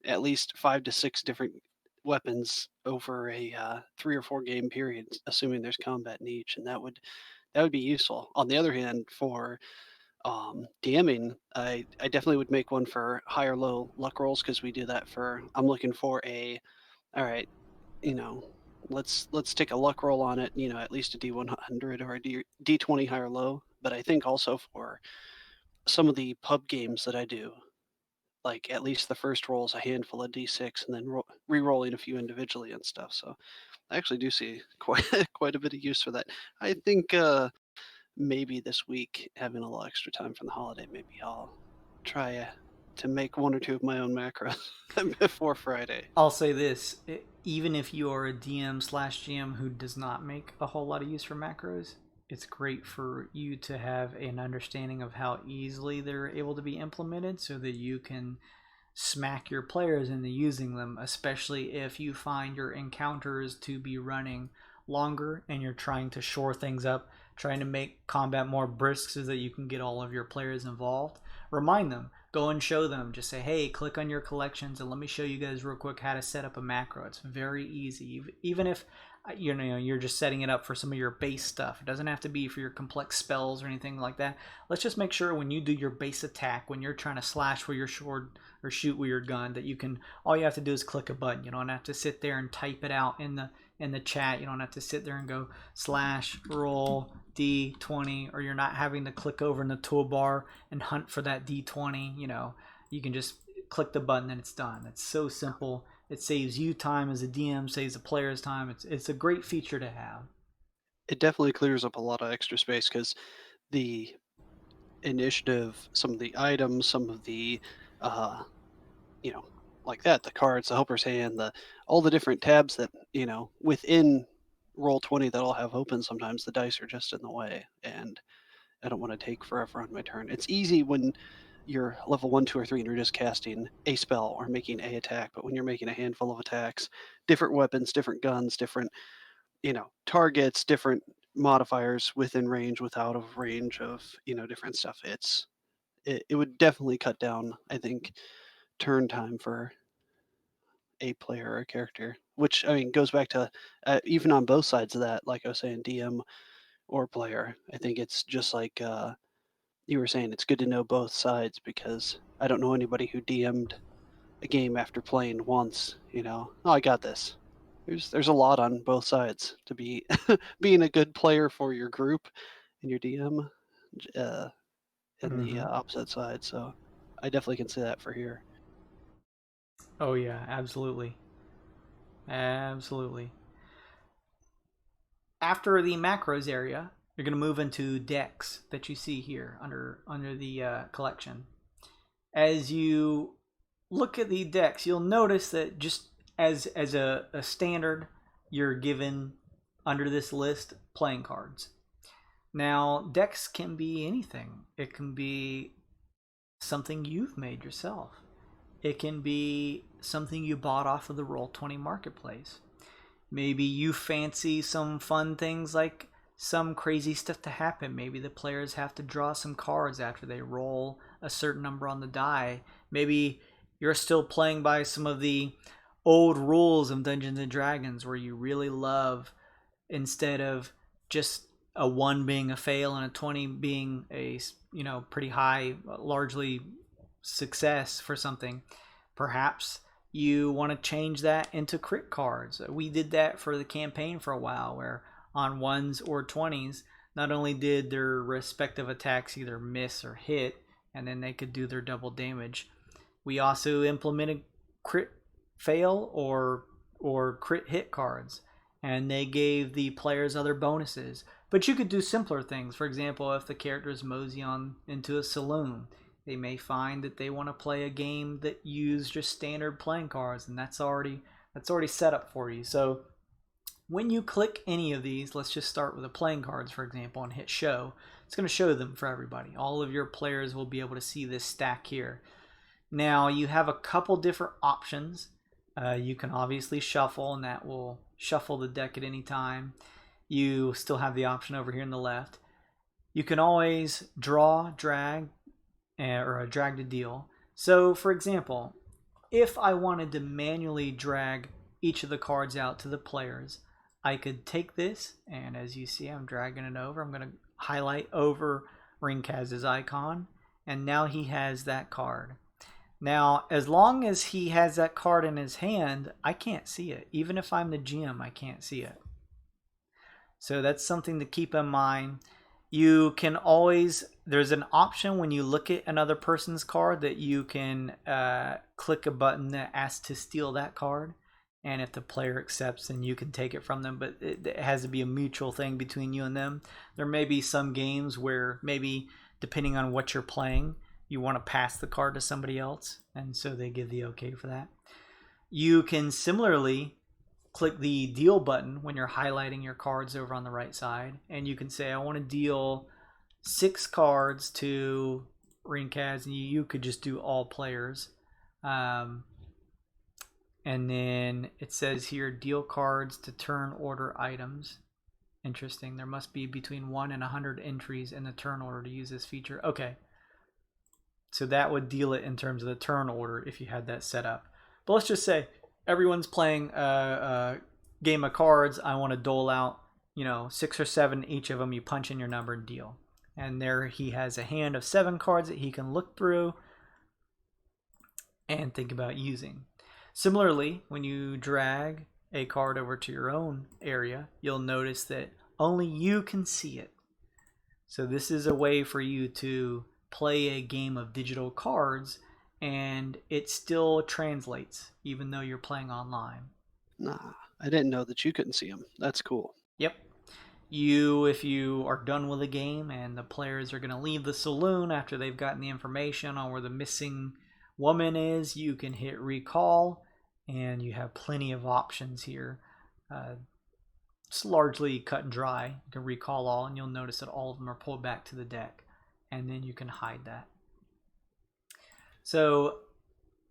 at least 5 to 6 different weapons over a 3 or 4 game period, assuming there's combat in each, and that would be useful. On the other hand, for DMing, I definitely would make one for high or low luck rolls because we do that for. I'm looking for a, all right, you know, let's take a luck roll on it. At least a D100 or a D20 high or low. But I think also for some of the pub games that I do, like at least the first roll is a handful of D6 and then re-rolling a few individually and stuff. So I actually do see quite a bit of use for that. I think maybe this week, having a little extra time from the holiday, maybe I'll try to make 1 or 2 of my own macros before Friday. I'll say this: even if you are a DM/GM who does not make a whole lot of use for macros, it's great for you to have an understanding of how easily they're able to be implemented so that you can smack your players into using them, especially if you find your encounters to be running longer and you're trying to shore things up, trying to make combat more brisk so that you can get all of your players involved. Remind them, go and show them, just say, hey, click on your collections and let me show you guys real quick how to set up a macro. It's very easy. Even if you know, you're just setting it up for some of your base stuff. It doesn't have to be for your complex spells or anything like that. Let's just make sure when you do your base attack, when you're trying to slash with your sword or shoot with your gun, that you can, all you have to do is click a button. You don't have to sit there and type it out in the chat. You don't have to sit there and go slash roll D20, or you're not having to click over in the toolbar and hunt for that D20. You know, you can just click the button and it's done. It's so simple. It saves you time as a DM, saves the player's time. It's a great feature to have. It definitely clears up a lot of extra space because the initiative, some of the items, some of the, uh, you know, like that, the cards, the helper's hand, the all the different tabs that within Roll20 that I'll have open. Sometimes the dice are just in the way, and I don't want to take forever on my turn. It's easy when you're level 1, 2, or 3 and you're just casting a spell or making a attack, but when you're making a handful of attacks, different weapons, different guns, different targets, different modifiers within range, without of range of different stuff. It would definitely cut down, I think, turn time for a player or a character, which I mean goes back to even on both sides of that, like I was saying, DM or player. I think it's just like you were saying, it's good to know both sides because I don't know anybody who DM'd a game after playing once. Oh, I got this. There's a lot on both sides to be being a good player for your group and your DM, uh, and the Mm-hmm. opposite side. So I definitely can say that for here. Oh yeah, absolutely, absolutely. After the macros area, you're going to move into decks that you see here under the collection. As you look at the decks, you'll notice that just as a standard, you're given under this list playing cards. Now, decks can be anything. It can be something you've made yourself. It can be something you bought off of the Roll20 marketplace. Maybe you fancy some fun things like some crazy stuff to happen. Maybe the players have to draw some cards after they roll a certain number on the die. Maybe you're still playing by some of the old rules of Dungeons and Dragons where you really love, instead of just a 1 being a fail and a 20 being a pretty high, largely success for something, perhaps you want to change that into crit cards. We did that for the campaign for a while, where on 1s or 20s, not only did their respective attacks either miss or hit, and then they could do their double damage, we also implemented crit fail or crit hit cards, and they gave the players other bonuses. But you could do simpler things. For example, if the characters mosey on into a saloon, they may find that they want to play a game that use just standard playing cards, and that's already set up for you. So when you click any of these, let's just start with the playing cards, for example, and hit show. It's going to show them for everybody. All of your players will be able to see this stack here. Now you have a couple different options. You can obviously shuffle, and that will shuffle the deck at any time. You still have the option over here on the left. You can always draw, drag, or a drag to deal. So, for example, if I wanted to manually drag each of the cards out to the players, I could take this, and as you see, I'm dragging it over. I'm going to highlight over Ringkaz's icon, and now he has that card. Now, as long as he has that card in his hand, I can't see it. Even if I'm the GM, I can't see it. So that's something to keep in mind. You can always, there's an option when you look at another person's card that you can click a button that asks to steal that card. And if the player accepts, then you can take it from them. But it has to be a mutual thing between you and them. There may be some games where maybe, depending on what you're playing, you want to pass the card to somebody else, and so they give the okay for that. You can similarly click the deal button when you're highlighting your cards over on the right side, and you can say, I want to deal 6 cards to Ringkaz, and you could just do all players. And then it says here, deal cards to turn order items. Interesting. There must be between 1 and 100 entries in the turn order to use this feature. Okay. So that would deal it in terms of the turn order if you had that set up. But let's just say everyone's playing game of cards, I want to dole out, 6 or 7 each of them. You punch in your number and deal. And there he has a hand of 7 cards that he can look through and think about using. Similarly, when you drag a card over to your own area, you'll notice that only you can see it. So this is a way for you to play a game of digital cards, and it still translates even though you're playing online. Nah, I didn't know that you couldn't see them. That's cool. Yep. If you are done with a game and the players are going to leave the saloon after they've gotten the information on where the missing woman is, you can hit recall, and you have plenty of options here. It's largely cut and dry. You can recall all, and you'll notice that all of them are pulled back to the deck, and then you can hide that. So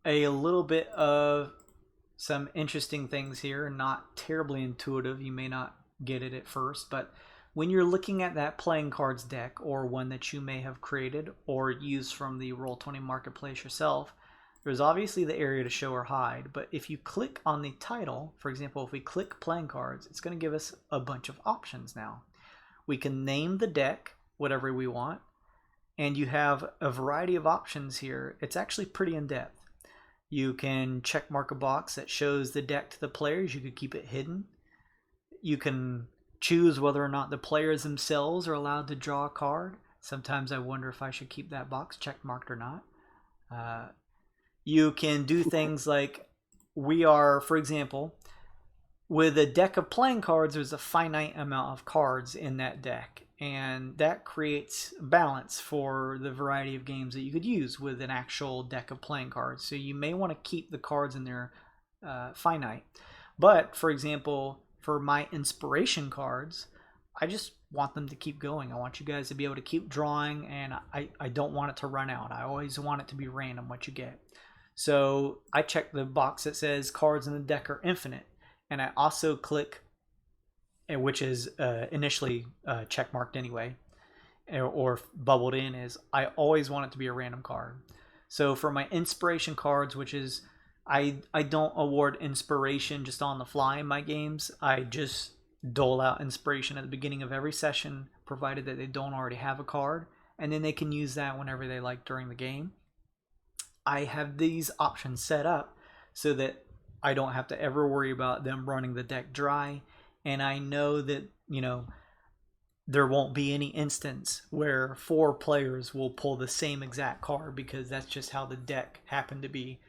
a little bit of some interesting things here, not terribly intuitive. You may not get it at first, but when you're looking at that playing cards deck, or one that you may have created or used from the Roll20 marketplace yourself, there's obviously the area to show or hide, but if you click on the title, for example, if we click playing cards, it's going to give us a bunch of options now. We can name the deck whatever we want, and you have a variety of options here. It's actually pretty in-depth. You can check mark a box that shows the deck to the players. You could keep it hidden. You can choose whether or not the players themselves are allowed to draw a card. Sometimes I wonder if I should keep that box check marked or not. You can do things like, for example, with a deck of playing cards, there's a finite amount of cards in that deck, and that creates balance for the variety of games that you could use with an actual deck of playing cards. So you may want to keep the cards in there finite. But, for example, for my inspiration cards, I just want them to keep going. I want you guys to be able to keep drawing, and I don't want it to run out. I always want it to be random what you get. So I check the box that says cards in the deck are infinite, and I also click, which is initially check marked anyway, or bubbled in, is I always want it to be a random card. So for my inspiration cards, which is I don't award inspiration just on the fly in my games. I just dole out inspiration at the beginning of every session, provided that they don't already have a card, and then they can use that whenever they like during the game. I have these options set up so that I don't have to ever worry about them running the deck dry, and I know that, there won't be any instance where 4 players will pull the same exact card, because that's just how the deck happened to be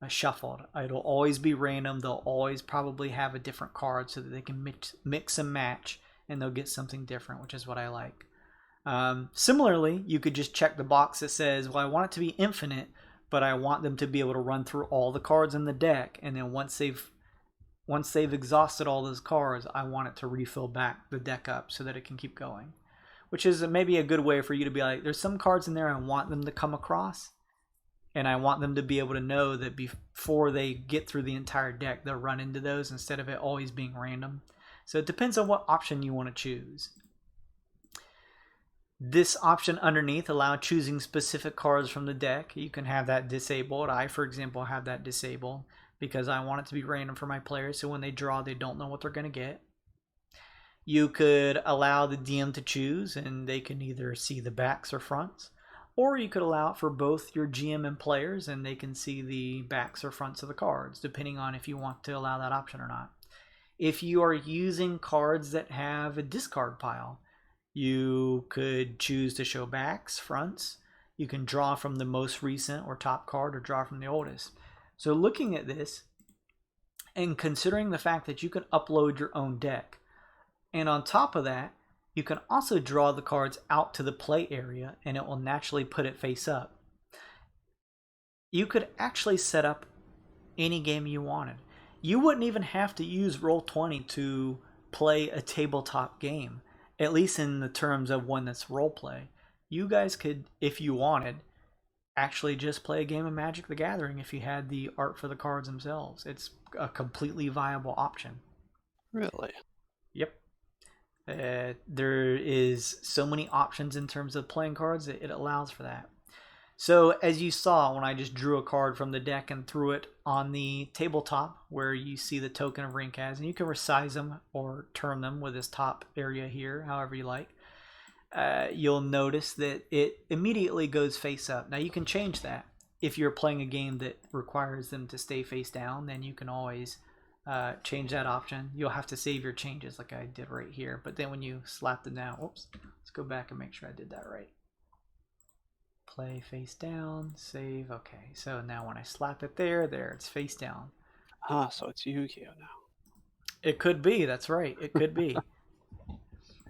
shuffled. It'll always be random. They'll always probably have a different card so that they can mix and match, and they'll get something different, which is what I like. Similarly, you could just check the box that says, well, I want it to be infinite, but I want them to be able to run through all the cards in the deck, and then once they've exhausted all those cards, I want it to refill back the deck up so that it can keep going. Which is maybe a good way for you to be like, there's some cards in there I want them to come across, and I want them to be able to know that before they get through the entire deck, they'll run into those instead of it always being random. So it depends on what option you want to choose. This option underneath allows choosing specific cards from the deck. You can have that disabled. I, for example, have that disabled because I want it to be random for my players, so when they draw, they don't know what they're going to get. You could allow the DM to choose, and they can either see the backs or fronts. Or you could allow it for both your GM and players, and they can see the backs or fronts of the cards, depending on if you want to allow that option or not. If you are using cards that have a discard pile, you could choose to show backs, fronts. You can draw from the most recent or top card, or draw from the oldest. So looking at this, and considering the fact that you can upload your own deck, and on top of that, you can also draw the cards out to the play area, and it will naturally put it face up. You could actually set up any game you wanted. You wouldn't even have to use Roll20 to play a tabletop game, at least in the terms of one that's role play. You guys could, if you wanted, actually just play a game of Magic the Gathering if you had the art for the cards themselves. It's a completely viable option. Really? Yep. There is so many options in terms of playing cards that it allows for that. So, as you saw when I just drew a card from the deck and threw it on the tabletop where you see the token of Rinkaz, and you can resize them or turn them with this top area here, however you like. You'll notice that it immediately goes face up. Now, you can change that. If you're playing a game that requires them to stay face down, then you can always change that option. You'll have to save your changes like I did right here. But then when you slap them down, oops, let's go back and make sure I did that right. Play face down, save. Okay, so now when I slap it there, it's face down. Ah, so it's Yu-Gi-Oh now. It could be, that's right, it could be.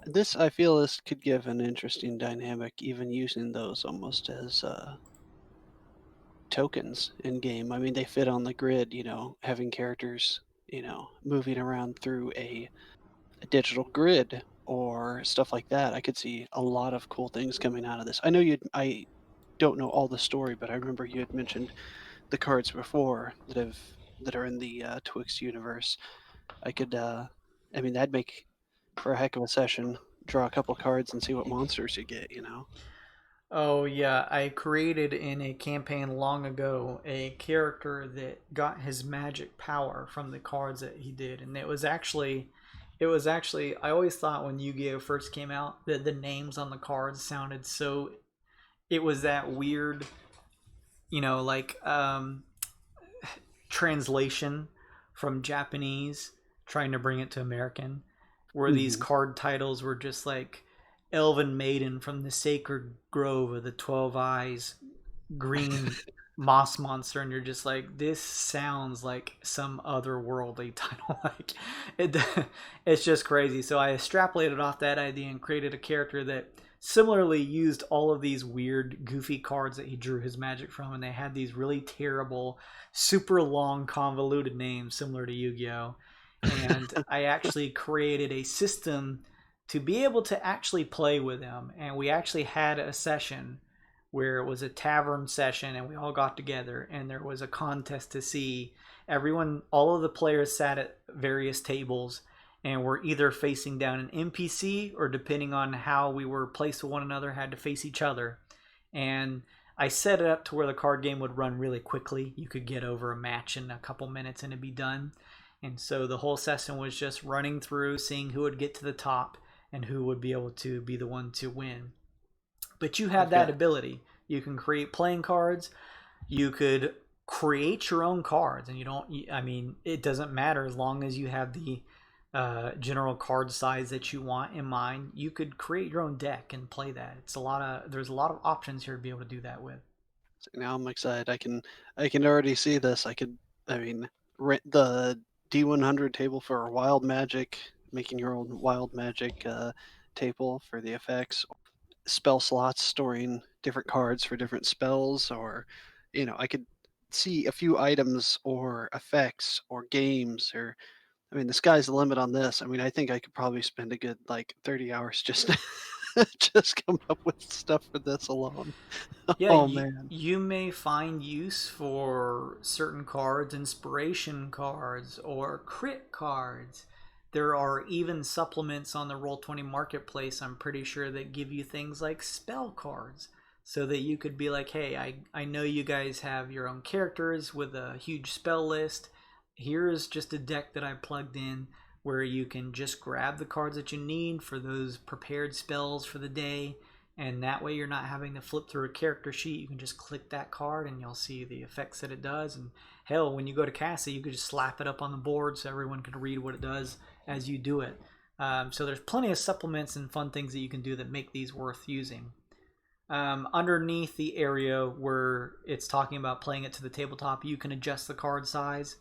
This, I feel, this could give an interesting dynamic, even using those almost as tokens in game. I mean, they fit on the grid, having characters, moving around through a digital grid or stuff like that. I could see a lot of cool things coming out of this. I don't know all the story, but I remember you had mentioned the cards before that are in the Twix universe. I mean, that'd make for a heck of a session. Draw a couple cards and see what monsters you get. Oh yeah, I created in a campaign long ago a character that got his magic power from the cards that he did, and it was actually I always thought when Yu-Gi-Oh first came out that the names on the cards sounded so, it was that weird, like translation from Japanese trying to bring it to American, where these Hmm. card titles were just like Elven Maiden from the Sacred Grove of the 12 Eyes, green moss monster, and you're just like, this sounds like some otherworldly title. Like it, it's just crazy. So I extrapolated off that idea and created a character that similarly used all of these weird, goofy cards that he drew his magic from, and they had these really terrible, super long, convoluted names similar to Yu-Gi-Oh. And I actually created a system to be able to actually play with him, and we actually had a session where it was a tavern session and we all got together and there was a contest to see everyone, all of the players sat at various tables and were either facing down an NPC or, depending on how we were placed with one another, had to face each other. And I set it up to where the card game would run really quickly. You could get over a match in a couple minutes and it'd be done. And so the whole session was just running through, seeing who would get to the top and who would be able to be the one to win. But you have I've that got ability. You can create playing cards. You could create your own cards, and you don't. I mean, it doesn't matter as long as you have the general card size that you want in mind. You could create your own deck and play that. It's a lot of. There's a lot of options here to be able to do that with. Now I'm excited. I can already see this. I mean, rent the D100 table for Wild Magic, making your own Wild Magic table for the effects, spell slots, storing different cards for different spells, or I could see a few items or effects or games or I mean, the sky's the limit on this. I mean, I think I could probably spend a good like 30 hours just just come up with stuff for this alone. Yeah, Oh you man. you may find use for certain cards, inspiration cards or crit cards. There are even supplements on the Roll20 marketplace, I'm pretty sure, that give you things like spell cards. So that you could be like, hey, I know you guys have your own characters with a huge spell list. Here's just a deck that I plugged in where you can just grab the cards that you need for those prepared spells for the day, and that way you're not having to flip through a character sheet. You can just click that card and you'll see the effects that it does. And hell, when you go to Cassie, you could just slap it up on the board so everyone can read what it does as you do it. So there's plenty of supplements and fun things that you can do that make these worth using. Underneath the area where it's talking about playing it to the tabletop, you can adjust the card size.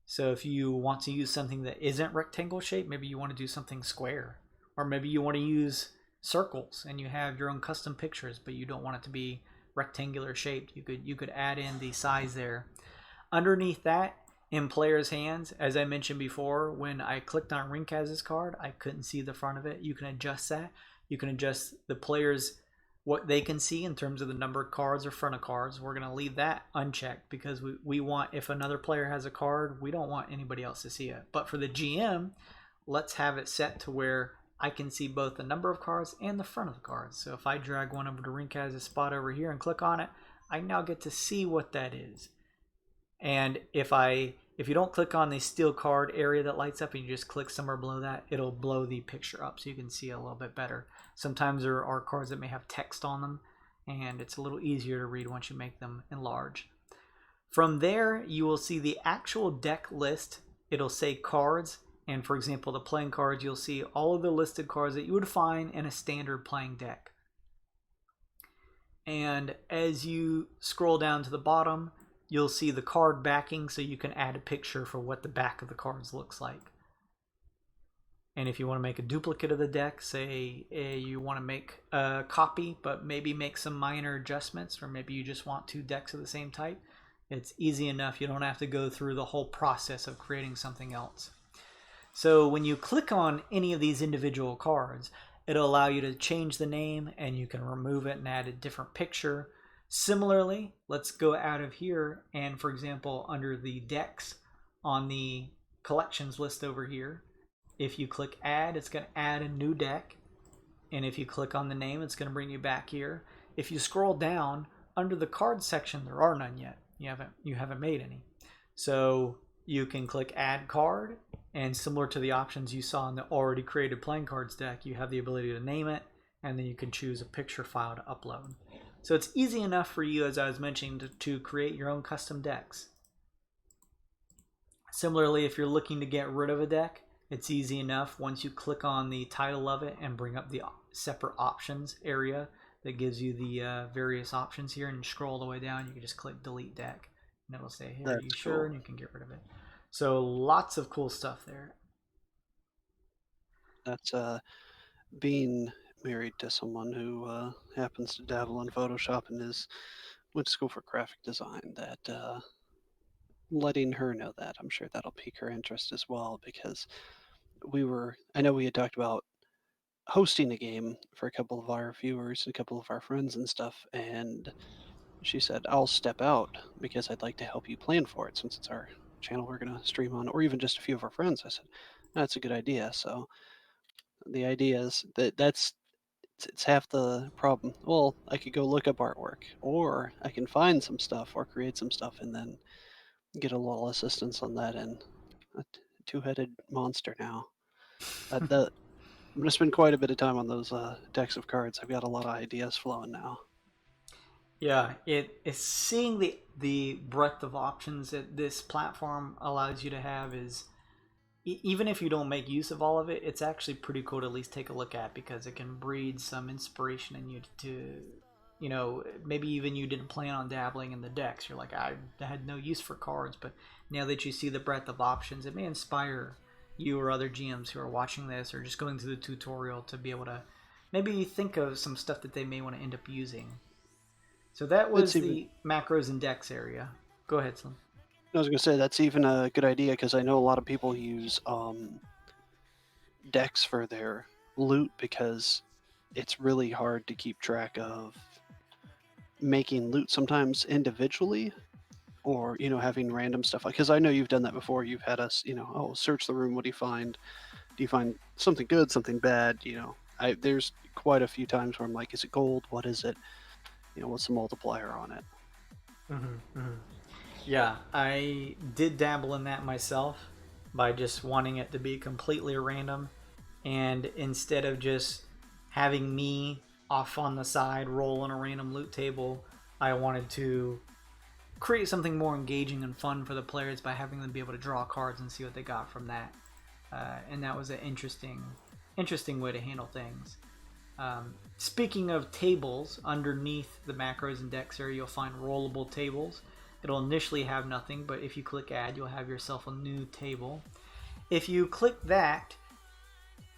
So if you want to use something that isn't rectangle shaped, maybe you want to do something square, or maybe you want to use circles and you have your own custom pictures, but you don't want it to be rectangular shaped. You could add in the size there. Underneath that, in players' hands, as I mentioned before, when I clicked on Rinkaz's card, I couldn't see the front of it. You can adjust that. You can adjust the players, what they can see in terms of the number of cards or front of cards. We're going to leave that unchecked because we want, if another player has a card, we don't want anybody else to see it. But for the GM, let's have it set to where I can see both the number of cards and the front of the cards. So if I drag one over to Rinkaz's spot over here and click on it, I now get to see what that is. And if you don't click on the steel card area that lights up and you just click somewhere below that, it'll blow the picture up so you can see a little bit better. Sometimes there are cards that may have text on them, and it's a little easier to read once you make them enlarge. From there, you will see the actual deck list. It'll say cards, and for example, the playing cards, you'll see all of the listed cards that you would find in a standard playing deck. And as you scroll down to the bottom, you'll see the card backing, so you can add a picture for what the back of the cards looks like. And if you want to make a duplicate of the deck, say you want to make a copy, but maybe make some minor adjustments, or maybe you just want 2 decks of the same type, it's easy enough. You don't have to go through the whole process of creating something else. So when you click on any of these individual cards, it'll allow you to change the name, and you can remove it and add a different picture. Similarly, let's go out of here, and for example, under the decks on the collections list over here, if you click add, it's going to add a new deck. And if you click on the name, it's going to bring you back here. If you scroll down, under the card section, there are none yet. You haven't made any. So you can click add card, and similar to the options you saw in the already created playing cards deck, you have the ability to name it, and then you can choose a picture file to upload. So it's easy enough for you, as I was mentioning, to create your own custom decks. Similarly, if you're looking to get rid of a deck, it's easy enough once you click on the title of it and bring up the separate options area that gives you the various options here, and you scroll all the way down, you can just click delete deck, and it'll say, hey, are you sure? And you can get rid of it. So lots of cool stuff there. That's being married to someone who happens to dabble in Photoshop and went to school for graphic design. That letting her know that, I'm sure that'll pique her interest as well, because I know we had talked about hosting a game for a couple of our viewers, a couple of our friends and stuff, and she said, I'll step out because I'd like to help you plan for it, since it's our channel we're going to stream on, or even just a few of our friends. I said, that's a good idea. So the idea is that's it's half the problem. Well, I could go look up artwork, or I can find some stuff or create some stuff and then get a little assistance on that end. A two-headed monster now. I'm going to spend quite a bit of time on those decks of cards. I've got a lot of ideas flowing now. Yeah, it's seeing the breadth of options that this platform allows you to have is, even if you don't make use of all of it, it's actually pretty cool to at least take a look at, because it can breed some inspiration in you to, maybe even you didn't plan on dabbling in the decks. You're like, I had no use for cards, but now that you see the breadth of options, it may inspire you or other GMs who are watching this or just going through the tutorial to be able to maybe think of some stuff that they may want to end up using. So that was the macros and decks area. Go ahead, Slim. I was going to say, that's even a good idea, because I know a lot of people use decks for their loot, because it's really hard to keep track of making loot sometimes individually, or having random stuff. Because I know you've done that before. You've had us, search the room. What do you find? Do you find something good, something bad? There's quite a few times where I'm like, is it gold? What is it? What's the multiplier on it? Yeah, I did dabble in that myself by just wanting it to be completely random, and instead of just having me off on the side roll on a random loot table, I wanted to create something more engaging and fun for the players by having them be able to draw cards and see what they got from that. And that was an interesting way to handle things. Speaking of tables, underneath the macros and decks area, you'll find rollable tables. It'll initially have nothing, but if you click add, you'll have yourself a new table. If you click that,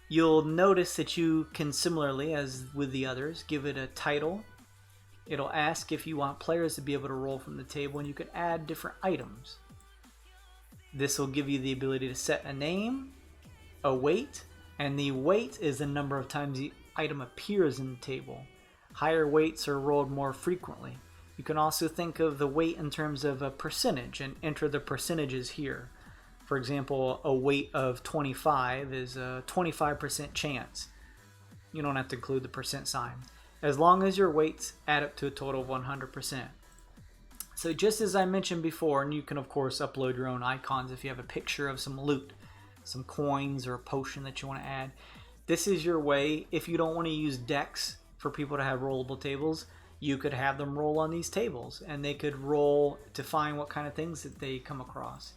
you'll notice that you can, similarly as with the others, give it a title. It'll ask if you want players to be able to roll from the table, and you can add different items. This will give you the ability to set a name, a weight, and the weight is the number of times the item appears in the table. Higher weights are rolled more frequently. You can also think of the weight in terms of a percentage and enter the percentages here. For example, a weight of 25 is a 25% chance. You don't have to include the percent sign, as long as your weights add up to a total of 100%. So just as I mentioned before, and you can of course upload your own icons if you have a picture of some loot, some coins or a potion that you want to add. This is your way. If you don't want to use decks for people to have rollable tables, you could have them roll on these tables and they could roll to find what kind of things that they come across.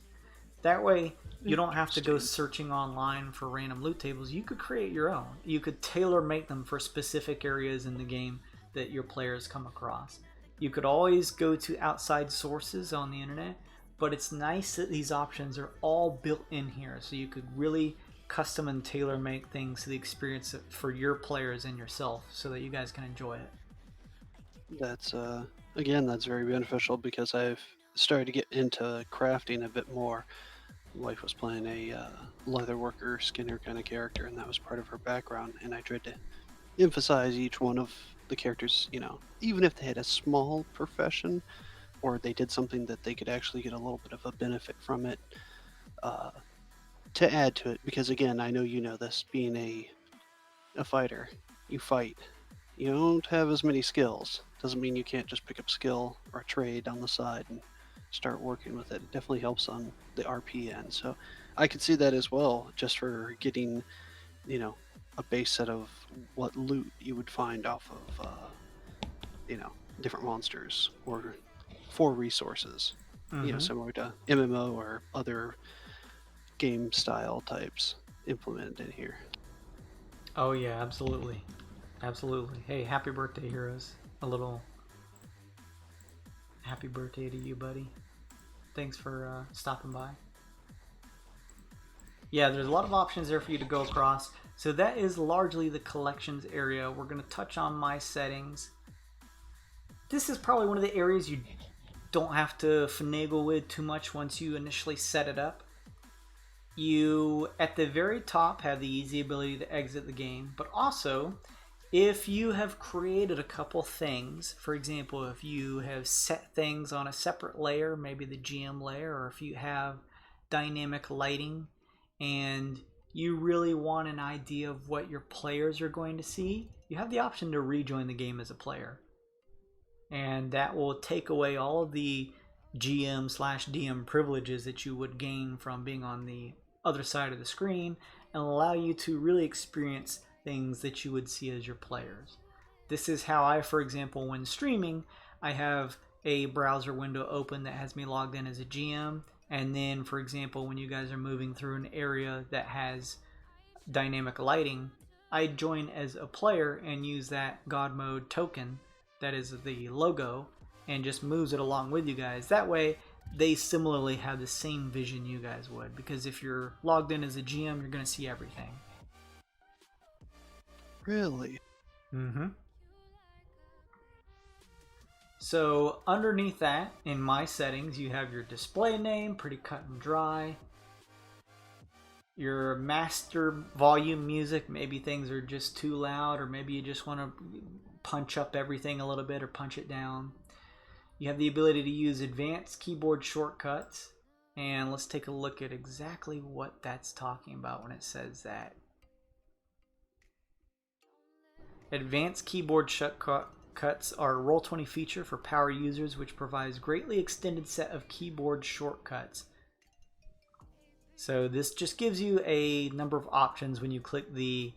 That way, you don't have to go Interesting. searching online for random loot tables. You could create your own. You could tailor make them for specific areas in the game that your players come across. You could always go to outside sources on the internet, but it's nice that these options are all built in here, so you could really custom and tailor make things to the experience for your players and yourself so that you guys can enjoy it. That's again, that's very beneficial because I've started to get into crafting a bit more. Wife was playing a leather worker, skinner kind of character, and that was part of her background. And I tried to emphasize each one of the characters, even if they had a small profession or they did something that they could actually get a little bit of a benefit from it, uh, to add to it. Because again, I know you know this, being a fighter, you fight. You don't have as many skills. Doesn't mean you can't just pick up skill or a trade on the side and start working with it. It definitely helps on the RP end. So I could see that as well, just for getting, you know, a base set of what loot you would find off of, you know, different monsters or for resources. Mm-hmm. Similar to MMO or other game style types implemented in here. Oh yeah, absolutely. Absolutely. Hey, happy birthday, heroes. A little happy birthday to you, buddy. Thanks for stopping by. Yeah, there's a lot of options there for you to go across. So that is largely the collections area. We're going to touch on my settings. This is probably one of the areas you don't have to finagle with too much once you initially set it up. You, at the very top, have the easy ability to exit the game, but also if you have created a couple things, for example, if you have set things on a separate layer, maybe the GM layer, or if you have dynamic lighting and you really want an idea of what your players are going to see, you have the option to rejoin the game as a player. And that will take away all of the GM slash DM privileges that you would gain from being on the other side of the screen and allow you to really experience things that you would see as your players. This is how I, for example, when streaming, I have a browser window open that has me logged in as a GM. And then, for example, when you guys are moving through an area that has dynamic lighting, I join as a player and use that God mode token that is the logo and just moves it along with you guys. That way, they similarly have the same vision you guys would, because if you're logged in as a GM, you're going to see everything. Really? Mm-hmm. So underneath that, in my settings, you have your display name, pretty cut and dry. Your master volume music, maybe things are just too loud, or maybe you just want to punch up everything a little bit or punch it down. You have the ability to use advanced keyboard shortcuts, and let's take a look at exactly what that's talking about when it says that. Advanced keyboard shortcuts are a Roll20 feature for power users which provides greatly extended set of keyboard shortcuts. So this just gives you a number of options when you click the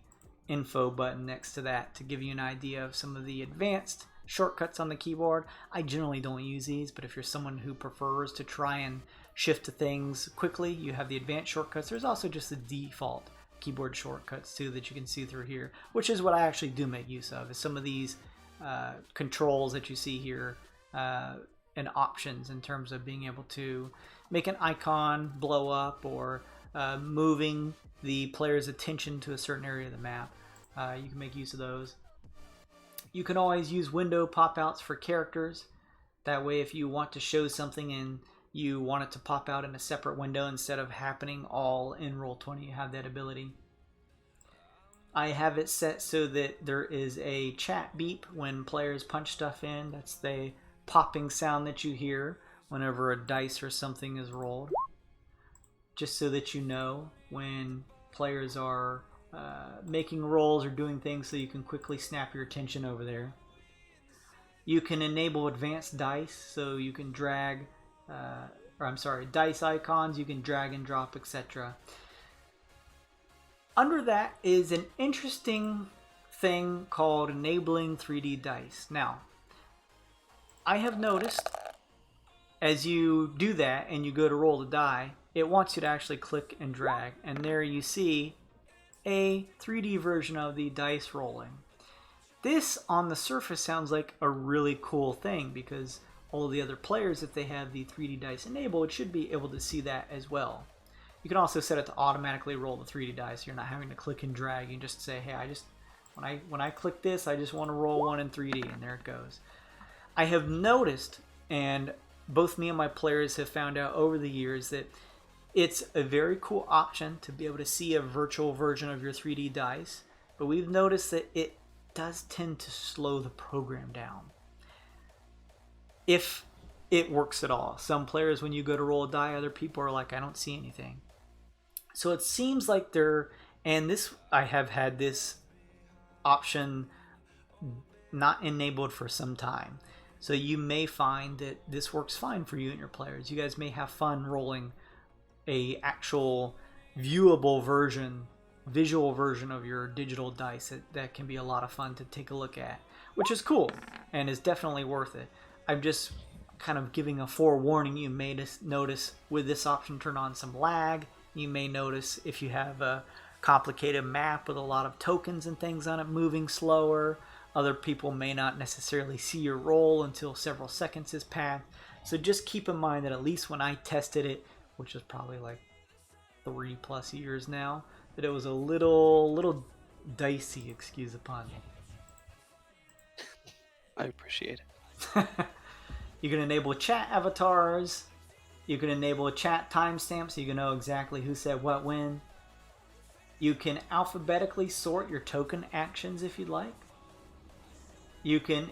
info button next to that to give you an idea of some of the advanced shortcuts on the keyboard. I generally don't use these, but if you're someone who prefers to try and shift to things quickly, you have the advanced shortcuts. There's also just the default keyboard shortcuts too that you can see through here, which is what I actually do make use of, is some of these controls that you see here and options in terms of being able to make an icon blow up or moving the player's attention to a certain area of the map. You can make use of those. You can always use window pop-outs for characters. That way, if you want to show something and you want it to pop out in a separate window instead of happening all in Roll20, you have that ability. I have it set so that there is a chat beep when players punch stuff in. That's the popping sound that you hear whenever a dice or something is rolled. Just so that you know when players are making rolls or doing things so you can quickly snap your attention over there. You can enable advanced dice, so you can drag, dice icons, you can drag and drop, etc. Under that is an interesting thing called enabling 3D dice. Now, I have noticed as you do that and you go to roll the die, it wants you to actually click and drag, and there you see a 3D version of the dice rolling. This on the surface sounds like a really cool thing because all the other players, if they have the 3D dice enabled, should be able to see that as well. You can also set it to automatically roll the 3D dice. You're not having to click and drag. You can just say, hey, when I click this, I just want to roll one in 3D, and there it goes. I have noticed, and both me and my players have found out over the years, that it's a very cool option to be able to see a virtual version of your 3D dice, but we've noticed that it does tend to slow the program down. If it works at all. Some players, when you go to roll a die, other people are like, I don't see anything. So it seems like I have had this option not enabled for some time. So you may find that this works fine for you and your players. You guys may have fun rolling a actual viewable version, visual version of your digital dice. That can be a lot of fun to take a look at, which is cool and is definitely worth it. I'm just kind of giving a forewarning. You may notice with this option turn on some lag. You may notice if you have a complicated map with a lot of tokens and things on it moving slower. Other people may not necessarily see your roll until several seconds has passed. So just keep in mind that at least when I tested it, which is probably like 3+ years now, that it was a little dicey, excuse the pun. I appreciate it. You can enable chat avatars. You can enable a chat timestamp so you can know exactly who said what when. You can alphabetically sort your token actions if you'd like. You can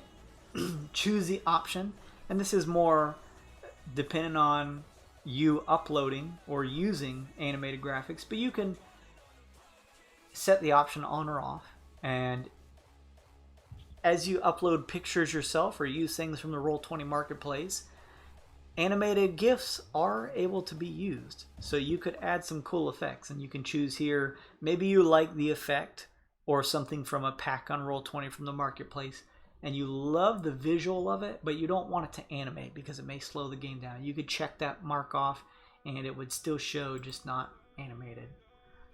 choose the option, and this is more dependent on you uploading or using animated graphics, but you can set the option on or off, and as you upload pictures yourself or use things from the Roll20 marketplace, animated GIFs are able to be used. So you could add some cool effects, and you can choose here, maybe you like the effect or something from a pack on Roll20 from the marketplace, and you love the visual of it, but you don't want it to animate because it may slow the game down. You could check that mark off and it would still show, just not animated.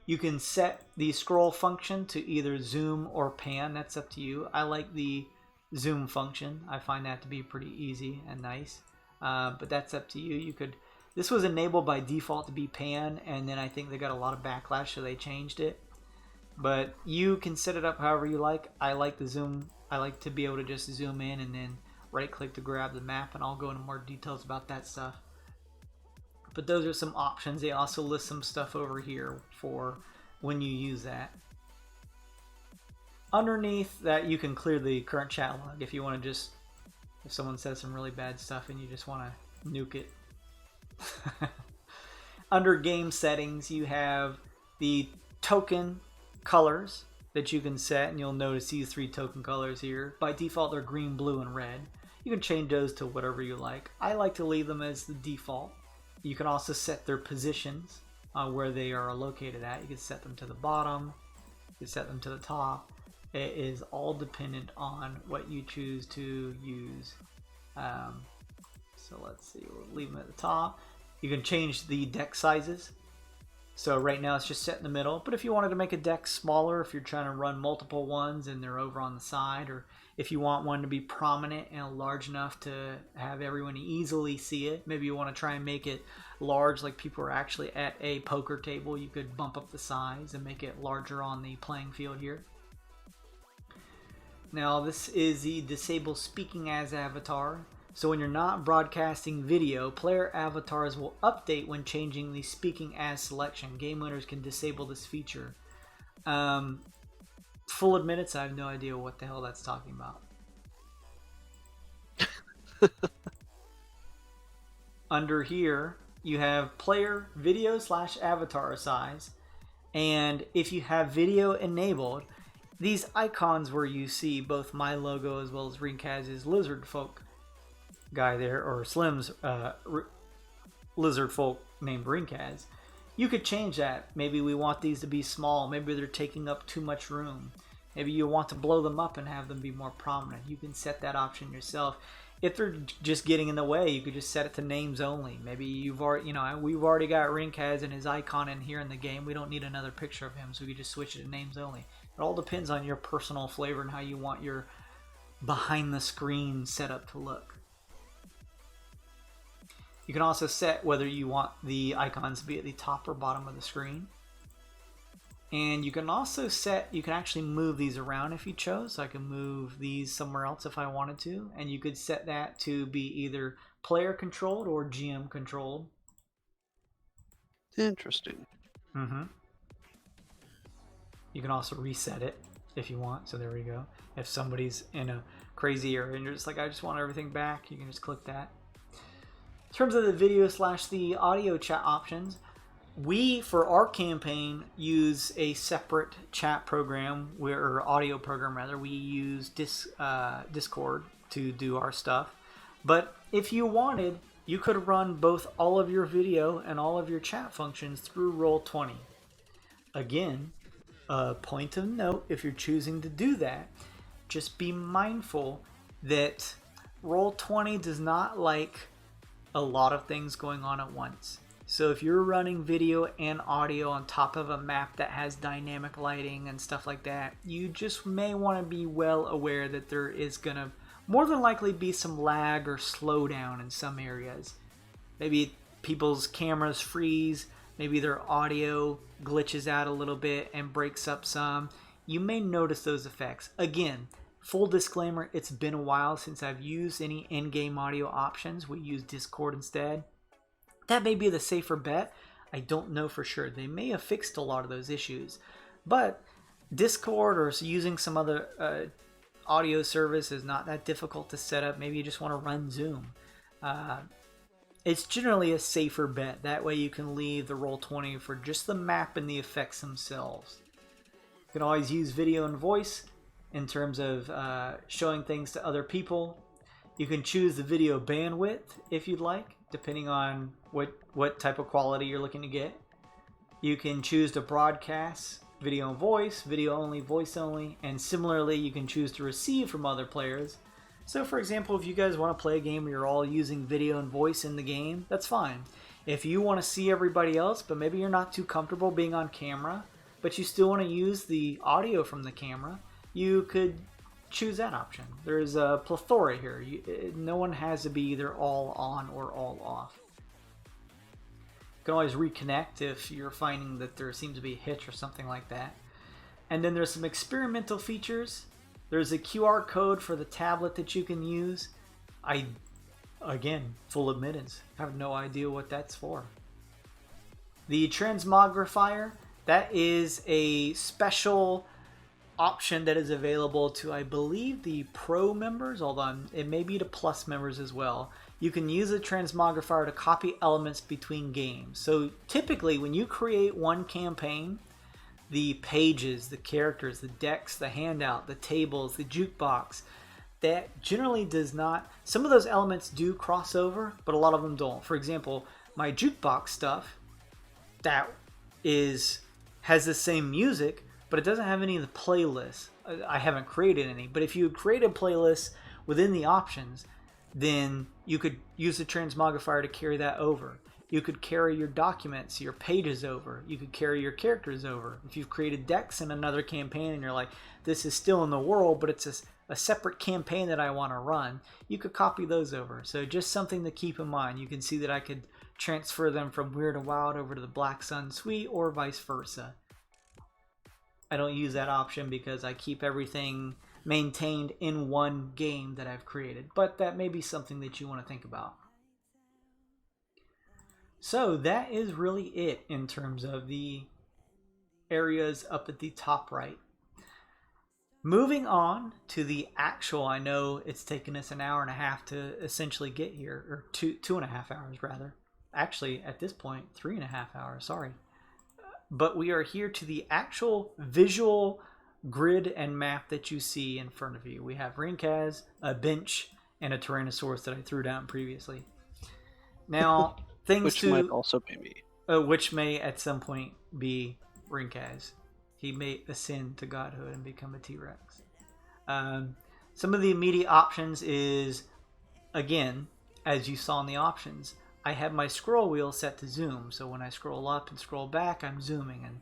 You can set the scroll function to either zoom or pan. That's up to you. I like the zoom function. I find that to be pretty easy and nice. But that's up to you. This was enabled by default to be pan, and then I think they got a lot of backlash, so they changed it. But you can set it up however you like. I like the zoom. I like to be able to just zoom in and then right click to grab the map, and I'll go into more details about that stuff. But those are some options. They also list some stuff over here for when you use that. Underneath that, you can clear the current chat log if you want to just, if someone says some really bad stuff and you just want to nuke it. Under game settings, you have the token colors that you can set, and you'll notice these 3 token colors here. By default, they're green, blue, and red. You can change those to whatever you like. I like to leave them as the default. You can also set their positions where they are located at. You can set them to the bottom, you can set them to the top. It is all dependent on what you choose to use. So let's see, we'll leave them at the top. You can change the deck sizes. So right now it's just set in the middle, but if you wanted to make a deck smaller, if you're trying to run multiple ones and they're over on the side, or if you want one to be prominent and large enough to have everyone easily see it, maybe you want to try and make it large like people are actually at a poker table, you could bump up the size and make it larger on the playing field here. Now this is the disable speaking as avatar. So when you're not broadcasting video, player avatars will update when changing the speaking as selection. Game owners can disable this feature. Full admittance, I have no idea what the hell that's talking about. Under here, you have player video / avatar size. And if you have video enabled, these icons where you see both my logo as well as Rinkaz's lizard folk guy there, or Slim's lizard folk named Rinkaz, you could change that. Maybe we want these to be small. Maybe they're taking up too much room. Maybe you want to blow them up and have them be more prominent. You can set that option yourself. If they're just getting in the way, you could just set it to names only. Maybe we've already got Rinkaz and his icon in here in the game. We don't need another picture of him, so we could just switch it to names only. It all depends on your personal flavor and how you want your behind the screen setup to look. You can also set whether you want the icons to be at the top or bottom of the screen. And you can also set, you can actually move these around if you chose. So I can move these somewhere else if I wanted to. And you could set that to be either player controlled or GM controlled. Interesting. You can also reset it if you want. So there we go. If somebody's in a crazy area and you're just like, I just want everything back, you can just click that. In terms of the video / the audio chat options, we, for our campaign, use a separate chat program, or audio program rather. We use Discord to do our stuff. But if you wanted, you could run both all of your video and all of your chat functions through Roll20. Again, a point of note, if you're choosing to do that, just be mindful that Roll20 does not like a lot of things going on at once. So if you're running video and audio on top of a map that has dynamic lighting and stuff like that, you just may want to be well aware that there is going to more than likely be some lag or slowdown in some areas. Maybe people's cameras freeze, maybe their audio glitches out a little bit and breaks up some. You may notice those effects. Again, full disclaimer, it's been a while since I've used any in-game audio options. We use Discord instead. That may be the safer bet. I don't know for sure. They may have fixed a lot of those issues. But Discord or using some other audio service is not that difficult to set up. Maybe you just want to run Zoom. It's generally a safer bet. That way you can leave the Roll20 for just the map and the effects themselves. You can always use video and voice in terms of showing things to other people. You can choose the video bandwidth if you'd like, depending on what type of quality you're looking to get. You can choose to broadcast video and voice, video only, voice only, and similarly you can choose to receive from other players. So for example, if you guys want to play a game where you're all using video and voice in the game, that's fine. If you want to see everybody else, but maybe you're not too comfortable being on camera, but you still want to use the audio from the camera, you could choose that option. There's a plethora here. No one has to be either all on or all off. You can always reconnect if you're finding that there seems to be a hitch or something like that. And then there's some experimental features. There's a QR code for the tablet that you can use. Again, full admittance, have no idea what that's for. The transmogrifier, that is a special option that is available to, I believe, the Pro members, although it may be to Plus members as well. You can use a transmogrifier to copy elements between games. So typically when you create one campaign, the pages, the characters, the decks, the handout, the tables, the jukebox, that generally does not, some of those elements do cross over, but a lot of them don't. For example, my jukebox stuff, that has the same music, but it doesn't have any of the playlists. I haven't created any, but if you create a playlist within the options, then you could use the transmogrifier to carry that over. You could carry your documents, your pages over. You could carry your characters over. If you've created decks in another campaign and you're like, this is still in the world, but it's a separate campaign that I want to run, you could copy those over. So just something to keep in mind. You can see that I could transfer them from Weird and Wild over to the Black Sun Suite or vice versa. I don't use that option because I keep everything maintained in one game that I've created, but that may be something that you want to think about. So that is really it in terms of the areas up at the top right. Moving on to the actual, I know it's taken us an hour and a half to essentially get here, or two and a half hours rather. Actually, at this point, 3.5 hours, sorry. But we are here to the actual visual grid and map that you see in front of you. We have Rinkaz, a bench, and a Tyrannosaurus that I threw down previously. Now, things Which might to also be me. which may at some point be Rinkaz. He may ascend to godhood and become a T-Rex. Some of the immediate options is, again, as you saw in the options, I have my scroll wheel set to zoom. So when I scroll up and scroll back, I'm zooming, and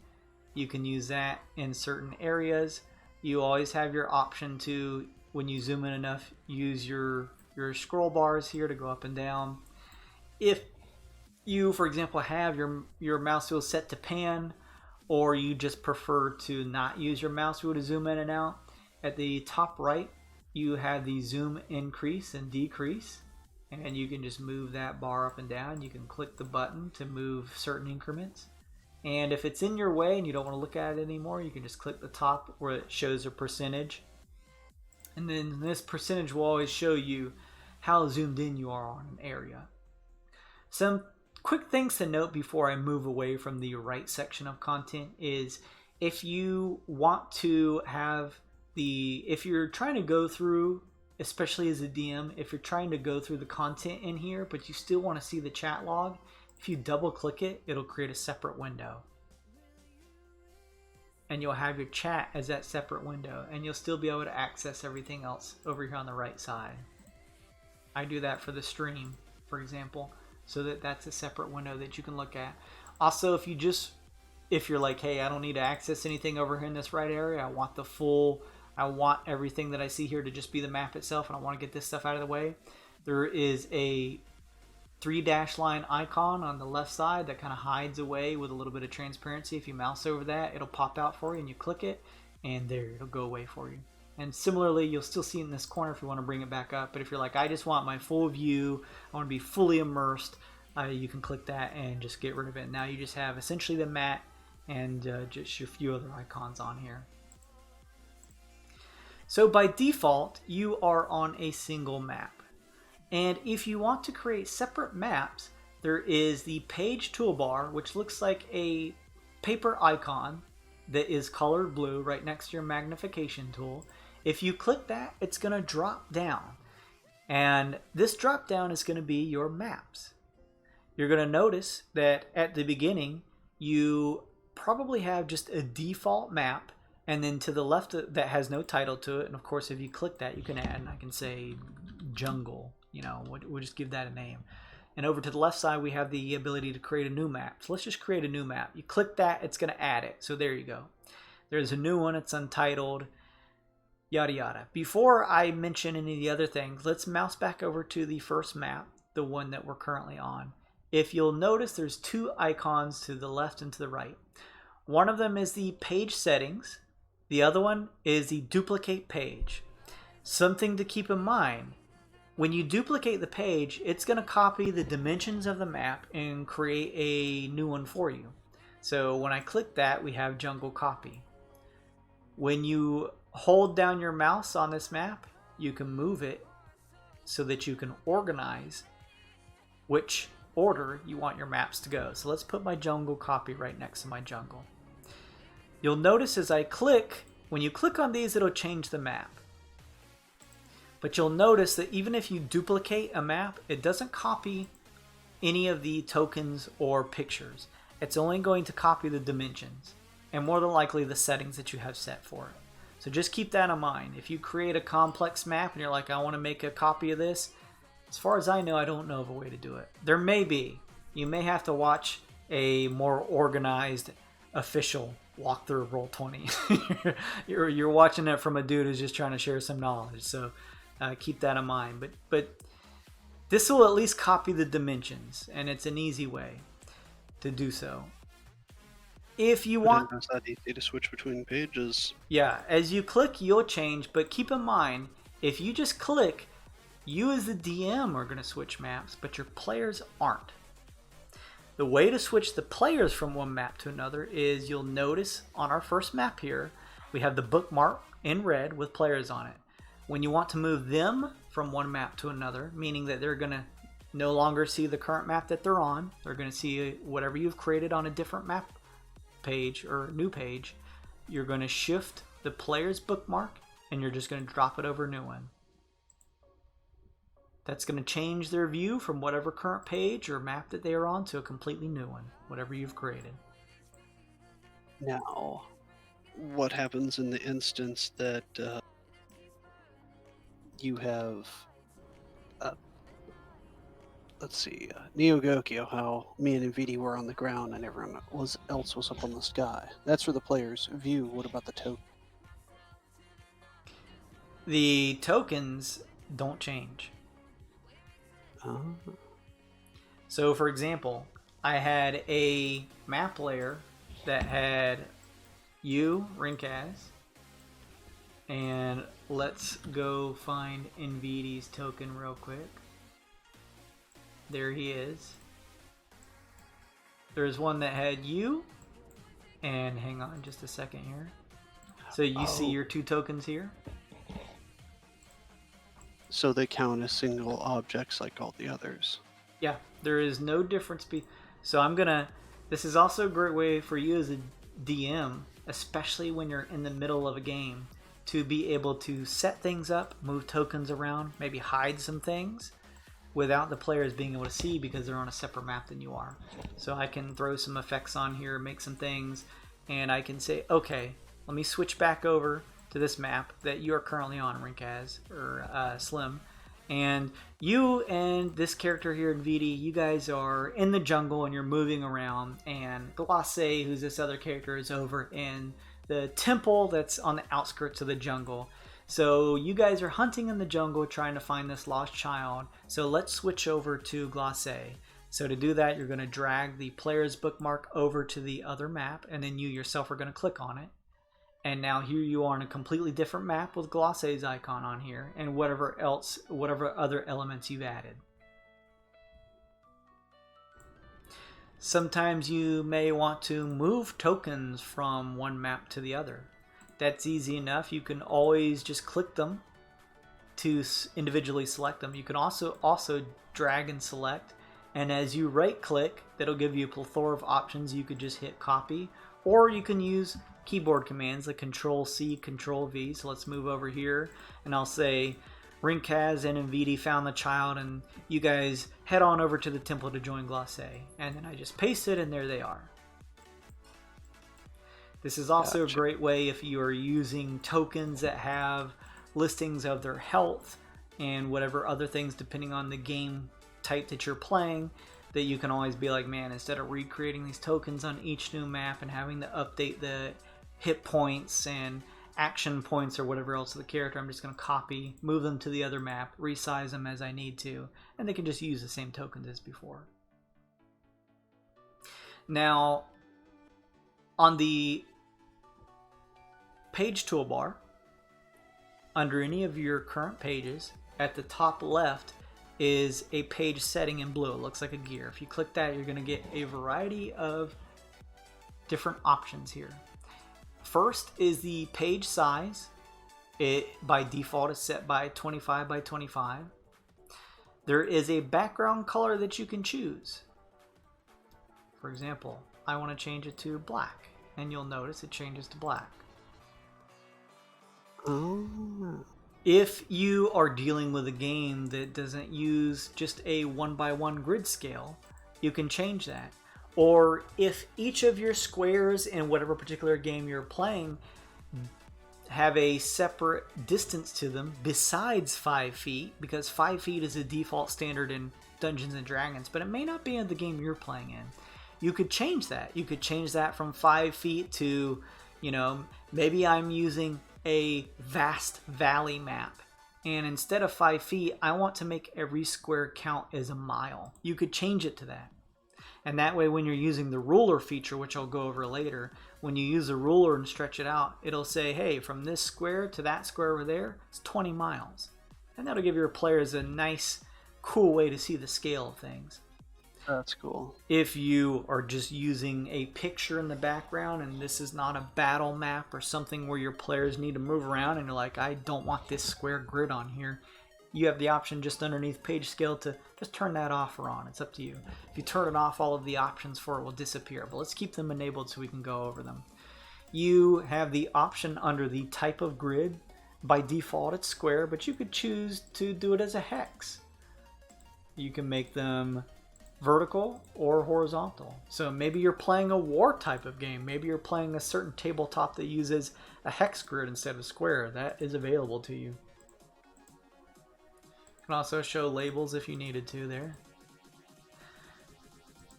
you can use that in certain areas. You always have your option to, when you zoom in enough, use your scroll bars here to go up and down. If you, for example, have your mouse wheel set to pan, or you just prefer to not use your mouse wheel to zoom in and out, at the top right, you have the zoom increase and decrease, and you can just move that bar up and down. You can click the button to move certain increments. And if it's in your way and you don't want to look at it anymore, you can just click the top where it shows a percentage. And then this percentage will always show you how zoomed in you are on an area. Some quick things to note before I move away from the right section of content is, if you want to have if you're trying to go through, especially as a DM, if you're trying to go through the content in here, but you still want to see the chat log, if you double click it, it'll create a separate window. And you'll have your chat as that separate window, and you'll still be able to access everything else over here on the right side. I do that for the stream, for example, so that's a separate window that you can look at. Also, if you're like, hey, I don't need to access anything over here in this right area, I want everything that I see here to just be the map itself, and I want to get this stuff out of the way, there is a 3- line icon on the left side that kind of hides away with a little bit of transparency. If you mouse over that, it'll pop out for you, and you click it, and there, it'll go away for you. And similarly, you'll still see it in this corner if you want to bring it back up, but if you're like, I just want my full view, I want to be fully immersed, you can click that and just get rid of it. Now you just have essentially the mat and just a few other icons on here. So by default, you are on a single map. And if you want to create separate maps, there is the page toolbar, which looks like a paper icon that is colored blue right next to your magnification tool. If you click that, it's going to drop down. And this drop down is going to be your maps. You're going to notice that at the beginning, you probably have just a default map, and then to the left that has no title to it. And of course, if you click that, you can add, and I can say jungle, we'll just give that a name. And over to the left side, we have the ability to create a new map. So let's just create a new map. You click that, it's going to add it. So there you go. There's a new one, it's untitled, yada yada. Before I mention any of the other things, let's mouse back over to the first map, the one that we're currently on. If you'll notice, there's two icons to the left and to the right. One of them is the page settings. The other one is the duplicate page. Something to keep in mind, when you duplicate the page, it's going to copy the dimensions of the map and create a new one for you. So when I click that, we have jungle copy. When you hold down your mouse on this map, you can move it so that you can organize which order you want your maps to go. So let's put my jungle copy right next to my jungle. You'll notice as I click, when you click on these, it'll change the map. But you'll notice that even if you duplicate a map, it doesn't copy any of the tokens or pictures. It's only going to copy the dimensions and more than likely the settings that you have set for it. So just keep that in mind. If you create a complex map and you're like, I want to make a copy of this, as far as I know, I don't know of a way to do it. There may be. You may have to watch a more organized official walkthrough of Roll20. you're watching it from a dude who's just trying to share some knowledge. So keep that in mind. But this will at least copy the dimensions, and it's an easy way to do so. If you want, it's that easy to switch between pages. Yeah, as you click, you'll change. But keep in mind, if you just click, you as the DM are going to switch maps, but your players aren't. The way to switch the players from one map to another is, you'll notice on our first map here, we have the bookmark in red with players on it. When you want to move them from one map to another, meaning that they're going to no longer see the current map that they're on, they're going to see whatever you've created on a different map page or new page, you're going to shift the player's bookmark, and you're just going to drop it over a new one. That's going to change their view from whatever current page or map that they are on to a completely new one, whatever you've created. Now, what happens in the instance that you have, let's see, Neo Gokyo, how me and Nvidia were on the ground and everyone else was up on the sky? That's for the player's view. What about the token? The tokens don't change. So, for example, I had a map layer that had you, Rinkaz, and let's go find Nvidi's token real quick. There he is. There's one that had you, and hang on just a second here. So you see your 2 tokens here? So they count as single objects like all the others. Yeah, there is no difference. So I'm gonna. This is also a great way for you as a DM, especially when you're in the middle of a game, to be able to set things up, move tokens around, maybe hide some things without the players being able to see because they're on a separate map than you are. So I can throw some effects on here, make some things, and I can say, okay, let me switch back over to this map that you are currently on, Rinkaz, or Slim. And you and this character here, Nvidia, you guys are in the jungle and you're moving around. And Glacé, who's this other character, is over in the temple that's on the outskirts of the jungle. So you guys are hunting in the jungle trying to find this lost child. So let's switch over to Glacé. So to do that, you're going to drag the player's bookmark over to the other map, and then you yourself are going to click on it. And now here you are on a completely different map with Glacé's icon on here and whatever other elements you've added. Sometimes you may want to move tokens from one map to the other. That's easy enough. You can always just click them to individually select them. You can also drag and select. And as you right click, that'll give you a plethora of options. You could just hit copy, or you can use keyboard commands like Control C, Control V. So let's move over here and I'll say Rinkaz and Nvidia found the child, and you guys head on over to the temple to join Glacé. And then I just paste it and there they are. This is also a great way if you are using tokens that have listings of their health and whatever other things depending on the game type that you're playing, that you can always be like, man, instead of recreating these tokens on each new map and having to update the hit points and action points or whatever else of the character, I'm just going to copy, move them to the other map, resize them as I need to, and they can just use the same tokens as before. Now, on the page toolbar, under any of your current pages, at the top left is a page setting in blue. It looks like a gear. If you click that, you're going to get a variety of different options here. First is the page size. It by default is set by 25 by 25. There is a background color that you can choose. For example, I want to change it to black, and you'll notice it changes to black. If you are dealing with a game that doesn't use just a 1x1 grid scale, you can change that. Or if each of your squares in whatever particular game you're playing have a separate distance to them besides 5 feet, because 5 feet is a default standard in Dungeons and Dragons, but it may not be in the game you're playing in. You could change that. You could change that from 5 feet to, maybe I'm using a vast valley map, and instead of 5 feet, I want to make every square count as a mile. You could change it to that. And that way, when you're using the ruler feature, which I'll go over later, when you use a ruler and stretch it out, it'll say, hey, from this square to that square over there, it's 20 miles. And that'll give your players a nice, cool way to see the scale of things. That's cool. If you are just using a picture in the background and this is not a battle map or something where your players need to move around and you're like, I don't want this square grid on here, you have the option just underneath page scale to just turn that off or on. It's up to you. If you turn it off, all of the options for it will disappear. But let's keep them enabled so we can go over them. you have the option under the type of grid. By default, it's square, but you could choose to do it as a hex. You can make them vertical or horizontal. So maybe you're playing a war type of game. Maybe you're playing a certain tabletop that uses a hex grid instead of a square. That is available to you. You can also show labels if you needed to there.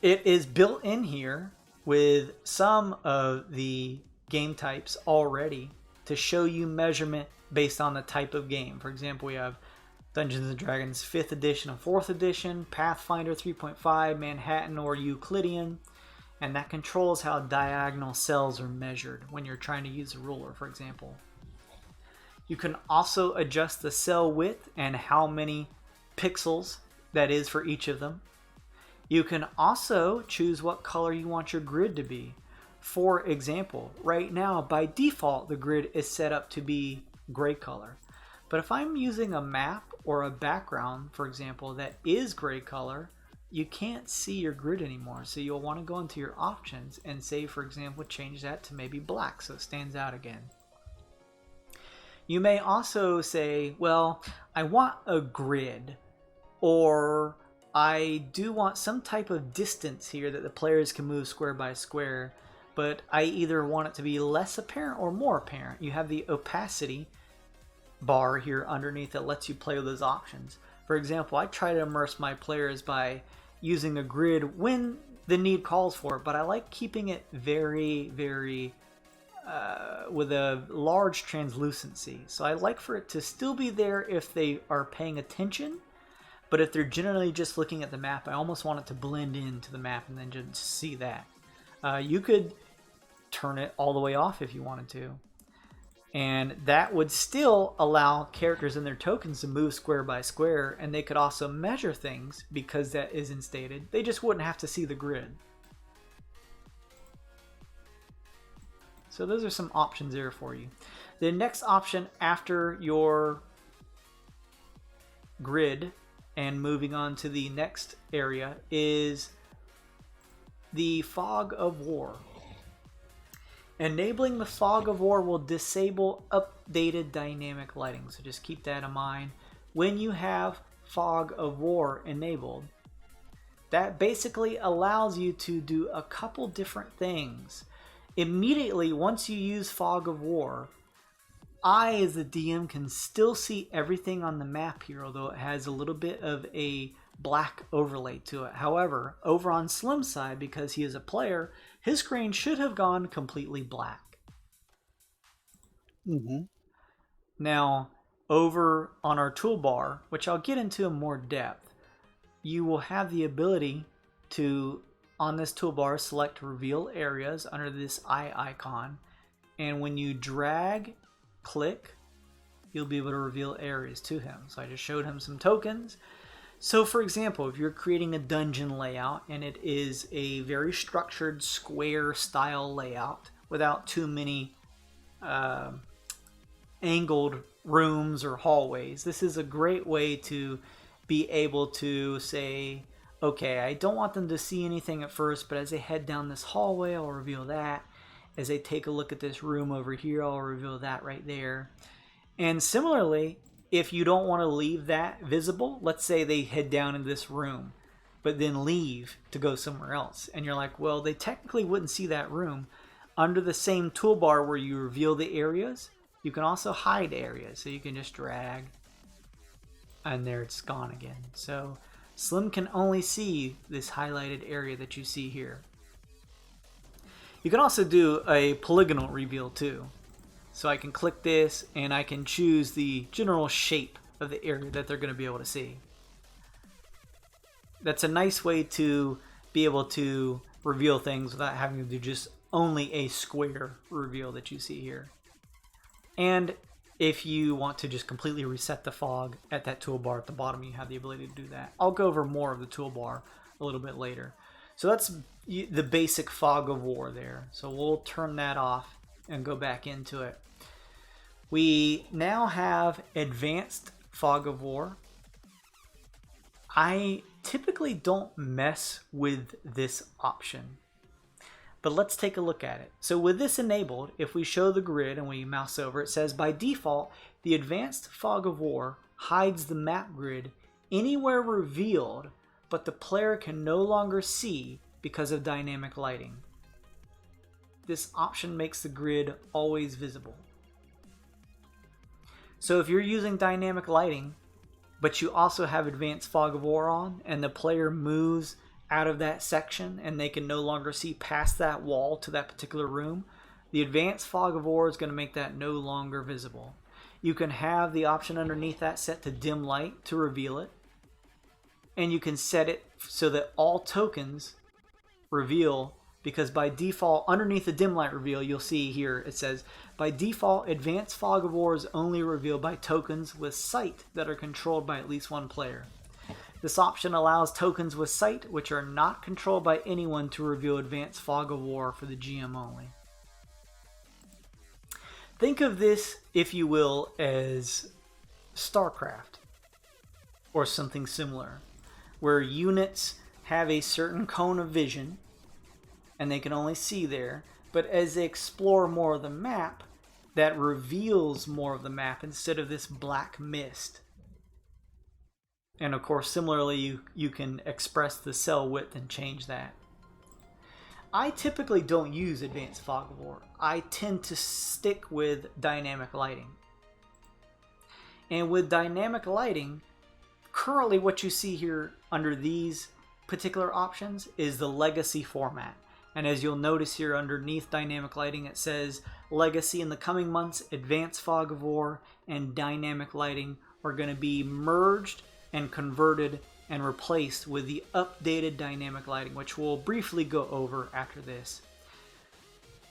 It is built in here with some of the game types already to show you measurement based on the type of game. For example, we have Dungeons & Dragons 5th edition and 4th edition, Pathfinder 3.5, Manhattan or Euclidean, and that controls how diagonal cells are measured when you're trying to use a ruler, for example. You can also adjust the cell width and how many pixels that is for each of them. You can also choose what color you want your grid to be. For example, right now by default the grid is set up to be gray color. But if I'm using a map or a background, for example, that is gray color, you can't see your grid anymore. So you'll want to go into your options and say, for example, change that to maybe black so it stands out again. You may also say, well, I want a grid, or I do want some type of distance here that the players can move square by square, but I either want it to be less apparent or more apparent. You have the opacity bar here underneath that lets you play with those options. For example, I try to immerse my players by using a grid when the need calls for it, but I like keeping it very, very with a large translucency. So I like for it to still be there if they are paying attention, but if they're generally just looking at the map, I almost want it to blend into the map and then just see that. You could turn it all the way off if you wanted to. And that would still allow characters and their tokens to move square by square, and they could also measure things because that is instated. They just wouldn't have to see the grid. So those are some options there for you. The next option after your grid and moving on to the next area is the Fog of War. Enabling the Fog of War will disable updated dynamic lighting, so just keep that in mind. When you have Fog of War enabled, that basically allows you to do a couple different things. Immediately, once you use Fog of War, I, as the DM, can still see everything on the map here, although it has a little bit of a black overlay to it. However, over on Slim's side, because he is a player, his screen should have gone completely black. Now, over on our toolbar, which I'll get into in more depth, you will have the ability to, on this toolbar, select Reveal Areas under this eye icon. And when you drag, click, you'll be able to reveal areas to him. So I just showed him some tokens. So for example, if you're creating a dungeon layout and it is a very structured square style layout without too many angled rooms or hallways, this is a great way to be able to say, okay, I don't want them to see anything at first, but as they head down this hallway, I'll reveal that. As they take a look at this room over here, I'll reveal that right there. And similarly, if you don't want to leave that visible, let's say they head down into this room, but then leave to go somewhere else. And you're like, well, they technically wouldn't see that room. Under the same toolbar where you reveal the areas, you can also hide areas. So you can just drag, and there it's gone again. So Slim can only see this highlighted area that you see here. You can also do a polygonal reveal too. So I can click this and I can choose the general shape of the area that they're going to be able to see. That's a nice way to be able to reveal things without having to do just only a square reveal that you see here. And if you want to just completely reset the fog at that toolbar at the bottom, you have the ability to do that. I'll go over more of the toolbar a little bit later. So that's the basic Fog of War there. So we'll turn that off and go back into it. We now have Advanced Fog of War. I typically don't mess with this option, But let's take a look at it. So with this enabled, if we show the grid and we mouse over, it says by default, the advanced fog of war hides the map grid anywhere revealed, but the player can no longer see because of dynamic lighting. This option makes the grid always visible. So if you're using dynamic lighting, but you also have advanced fog of war on, and the player moves out of that section and they can no longer see past that wall to that particular room, the advanced fog of war is going to make that no longer visible. You can have the option underneath that set to dim light to reveal it, and you can set it so that all tokens reveal, because by default underneath the dim light reveal you'll see here it says by default advanced fog of war is only revealed by tokens with sight that are controlled by at least one player. This option allows tokens with sight which are not controlled by anyone to reveal advanced fog of war for the GM only. Think of this, if you will, as StarCraft or something similar, where units have a certain cone of vision and they can only see there, but as they explore more of the map, that reveals more of the map instead of this black mist. And of course, similarly, you can express the cell width and change that. I typically don't use advanced fog of war. I tend to stick with dynamic lighting. And with dynamic lighting, currently what you see here under these particular options is the legacy format. And as you'll notice here underneath dynamic lighting, it says legacy in the coming months, advanced fog of war, and dynamic lighting are going to be merged and converted and replaced with the updated dynamic lighting, which we'll briefly go over after this.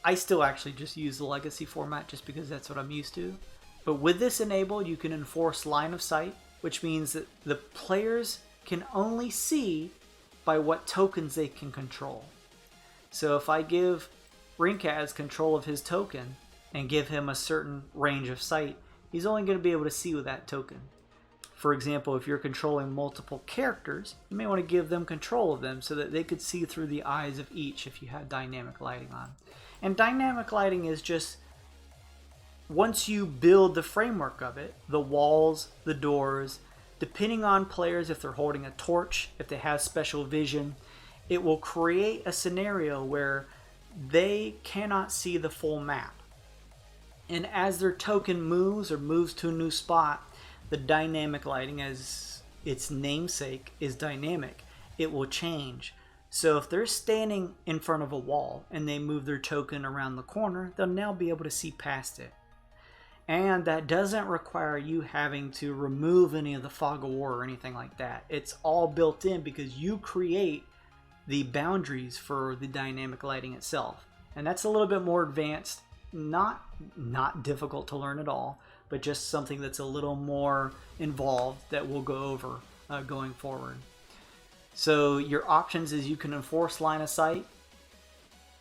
I still actually just use the legacy format just because that's what I'm used to. But with this enabled, you can enforce line of sight, which means that the players can only see by what tokens they can control. So if I give Rinkaz control of his token and give him a certain range of sight, he's only going to be able to see with that token. For example, if you're controlling multiple characters, you may want to give them control of them so that they could see through the eyes of each if you have dynamic lighting on. And dynamic lighting is just, once you build the framework of it, the walls, the doors, depending on players, if they're holding a torch, if they have special vision, it will create a scenario where they cannot see the full map. And as their token moves or moves to a new spot, the dynamic lighting, as its namesake is dynamic, it will change. So if they're standing in front of a wall and they move their token around the corner, they'll now be able to see past it. And that doesn't require you having to remove any of the fog of war or anything like that. It's all built in because you create the boundaries for the dynamic lighting itself. And that's a little bit more advanced, not difficult to learn at all, but just something that's a little more involved that we'll go over going forward. So your options is you can enforce line of sight,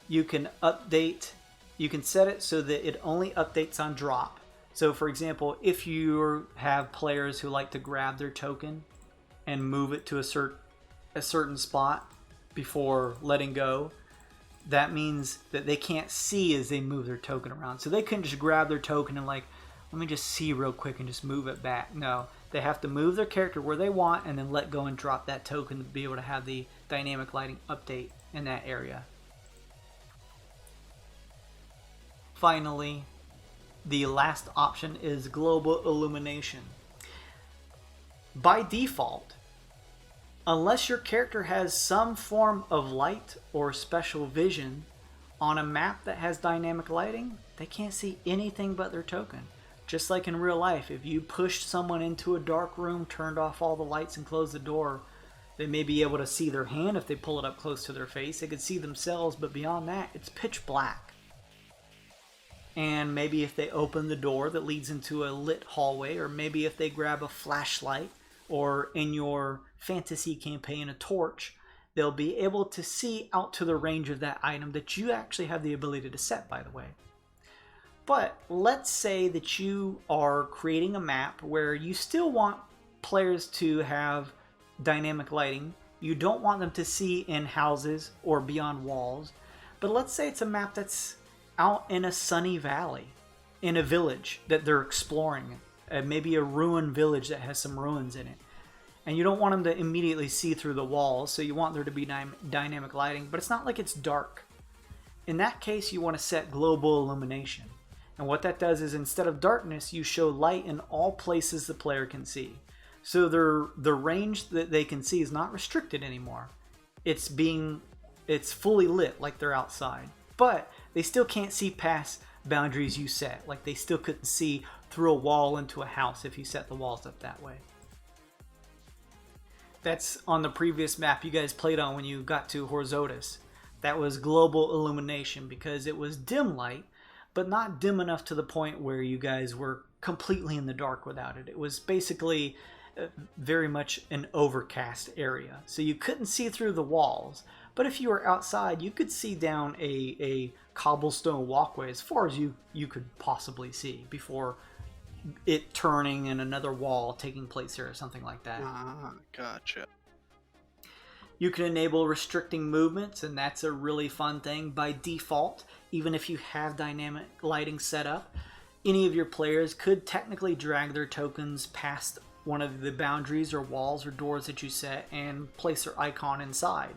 you can update, you can set it so that it only updates on drop. So for example, if you have players who like to grab their token and move it to a certain spot before letting go, that means that they can't see as they move their token around. So they couldn't just grab their token and like, let me just see real quick and just move it back. No, they have to move their character where they want and then let go and drop that token to be able to have the dynamic lighting update in that area. Finally, the last option is global illumination. By default, unless your character has some form of light or special vision on a map that has dynamic lighting, they can't see anything but their token. Just like in real life, if you pushed someone into a dark room, turned off all the lights and closed the door, they may be able to see their hand if they pull it up close to their face. They could see themselves, but beyond that, it's pitch black. And maybe if they open the door that leads into a lit hallway, or maybe if they grab a flashlight, or in your fantasy campaign, a torch, they'll be able to see out to the range of that item that you actually have the ability to set, by the way. But let's say that you are creating a map where you still want players to have dynamic lighting. You don't want them to see in houses or beyond walls, But let's say it's a map that's out in a sunny valley, in a village that they're exploring, maybe a ruined village that has some ruins in it. And you don't want them to immediately see through the walls, so you want there to be dynamic lighting, but it's not like it's dark. In that case, you want to set global illumination. And what that does is instead of darkness, you show light in all places the player can see. So the range that they can see is not restricted anymore. It's fully lit like they're outside. But they still can't see past boundaries you set. Like they still couldn't see through a wall into a house if you set the walls up that way. That's on the previous map you guys played on when you got to Horzotis. That was global illumination because it was dim light, but not dim enough to the point where you guys were completely in the dark without it. It was basically very much an overcast area. So you couldn't see through the walls, but if you were outside, you could see down a cobblestone walkway as far as you could possibly see before it turning and another wall taking place there or something like that. Ah, gotcha. You can enable restricting movements, and that's a really fun thing. By default, even if you have dynamic lighting set up, any of your players could technically drag their tokens past one of the boundaries or walls or doors that you set and place their icon inside.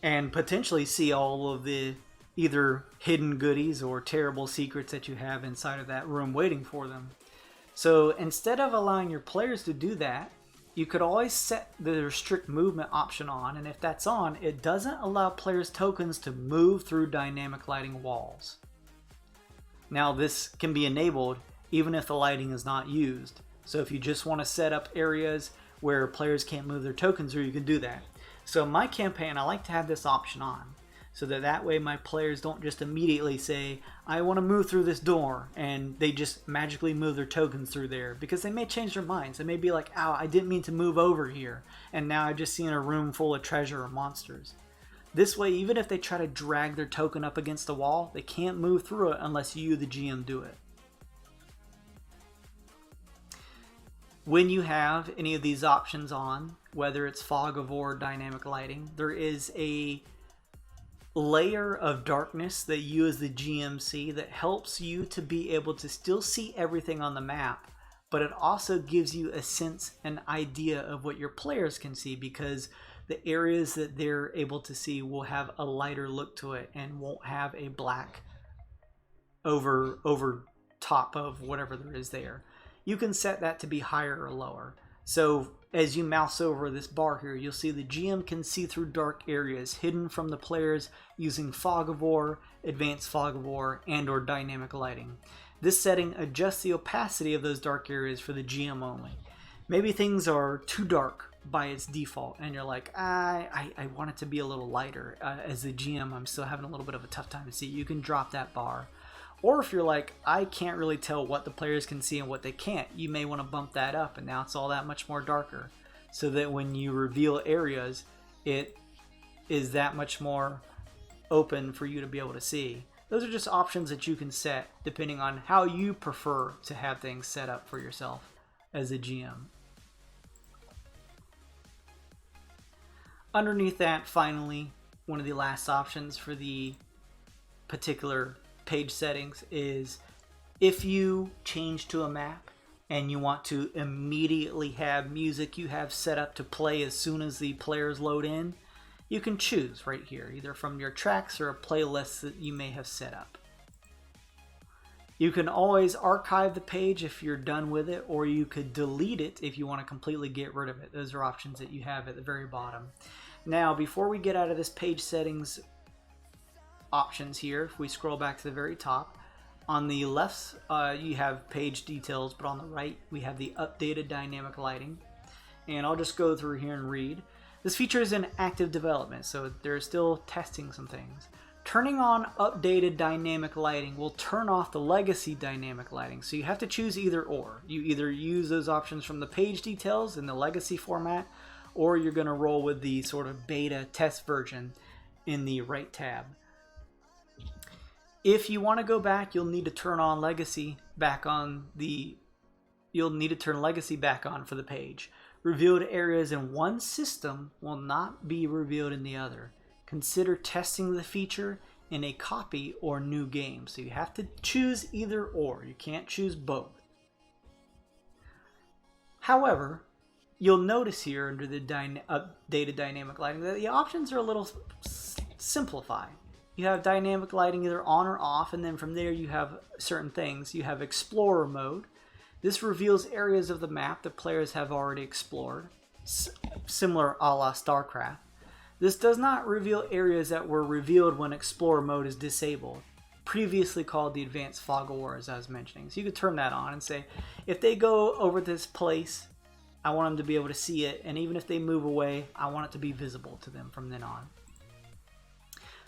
And potentially see all of the either hidden goodies or terrible secrets that you have inside of that room waiting for them. So instead of allowing your players to do that, you could always set the restrict movement option on, and if that's on, it doesn't allow players' tokens to move through dynamic lighting walls. Now this can be enabled even if the lighting is not used. So if you just want to set up areas where players can't move their tokens through, you can do that. So in my campaign, I like to have this option on, so that way my players don't just immediately say, I want to move through this door, and they just magically move their tokens through there, because they may change their minds. They may be like, ow, I didn't mean to move over here, and now I've just seen a room full of treasure or monsters. This way, even if they try to drag their token up against the wall, they can't move through it unless you, the GM, do it. When you have any of these options on, whether it's fog of war or dynamic lighting, there is a layer of darkness that you as the GM see that helps you to be able to still see everything on the map, but it also gives you a sense, an idea of what your players can see, because the areas that they're able to see will have a lighter look to it and won't have a black over top of whatever there is there. You can set that to be higher or lower. So as you mouse over this bar here, you'll see the GM can see through dark areas hidden from the players using Fog of War, Advanced Fog of War, and or Dynamic Lighting. This setting adjusts the opacity of those dark areas for the GM only. Maybe things are too dark by its default, and you're like, I want it to be a little lighter. As the GM, I'm still having a little bit of a tough time to see. You can drop that bar. Or if you're like, I can't really tell what the players can see and what they can't, you may want to bump that up, and now it's all that much more darker, so that when you reveal areas, it is that much more open for you to be able to see. Those are just options that you can set depending on how you prefer to have things set up for yourself as a GM. Underneath that, finally, one of the last options for the particular page settings is if you change to a map and you want to immediately have music you have set up to play as soon as the players load in, you can choose right here, either from your tracks or a playlist that you may have set up. You can always archive the page if you're done with it, or you could delete it if you want to completely get rid of it. Those are options that you have at the very bottom. Now, before we get out of this page settings options here, if we scroll back to the very top, on the left you have page details, but on the right we have the updated dynamic lighting, and I'll just go through here and read. This feature is in active development, so they're still testing some things. Turning on updated dynamic lighting will turn off the legacy dynamic lighting, so you have to choose either or. You either use those options from the page details in the legacy format, or you're going to roll with the sort of beta test version in the right tab. If you want to go back, you'll need to turn on legacy back on for the page. Revealed areas in one system will not be revealed in the other. consider testing the feature in a copy or new game. So you have to choose either or. You can't choose both. However, you'll notice here under the updated dynamic lighting that the options are a little simplified. You have dynamic lighting either on or off, and then from there you have certain things. You have Explorer mode. This reveals areas of the map that players have already explored, similar a la StarCraft. This does not reveal areas that were revealed when Explorer mode is disabled, previously called the Advanced Fog of War, as I was mentioning. So you could turn that on and say, if they go over this place, I want them to be able to see it, and even if they move away, I want it to be visible to them from then on.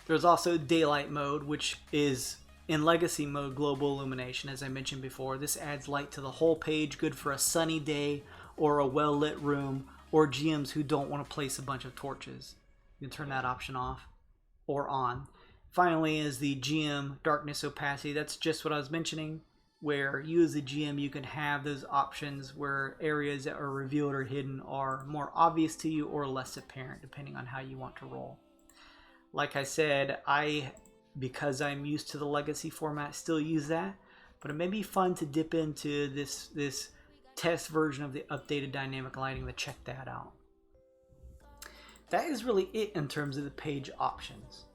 There's also Daylight mode, which is in Legacy mode global illumination, as I mentioned before. This adds light to the whole page, good for a sunny day or a well-lit room, or GMs who don't want to place a bunch of torches. You can turn that option off or on. Finally is the GM darkness opacity. That's just what I was mentioning, where you as a GM, you can have those options where areas that are revealed or hidden are more obvious to you or less apparent, depending on how you want to roll. Like I said, because I'm used to the Legacy format, still use that, but it may be fun to dip into this test version of the updated dynamic lighting to check that out. That is really it in terms of the page options.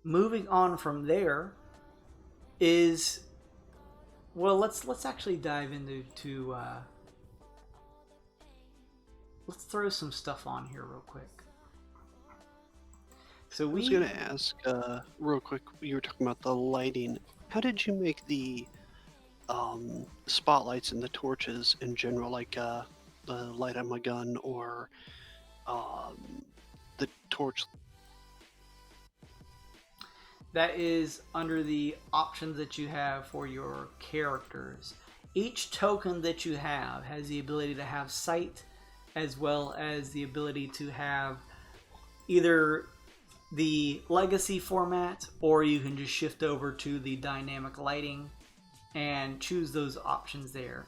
Moving on from there is, well, let's actually dive into let's throw some stuff on here real quick. So I was going to ask real quick, you were talking about the lighting. How did you make the spotlights and the torches in general, like the light on my gun or the torch? That is under the options that you have for your characters. Each token that you have has the ability to have sight, as well as the ability to have either the Legacy format, or you can just shift over to the dynamic lighting and choose those options there.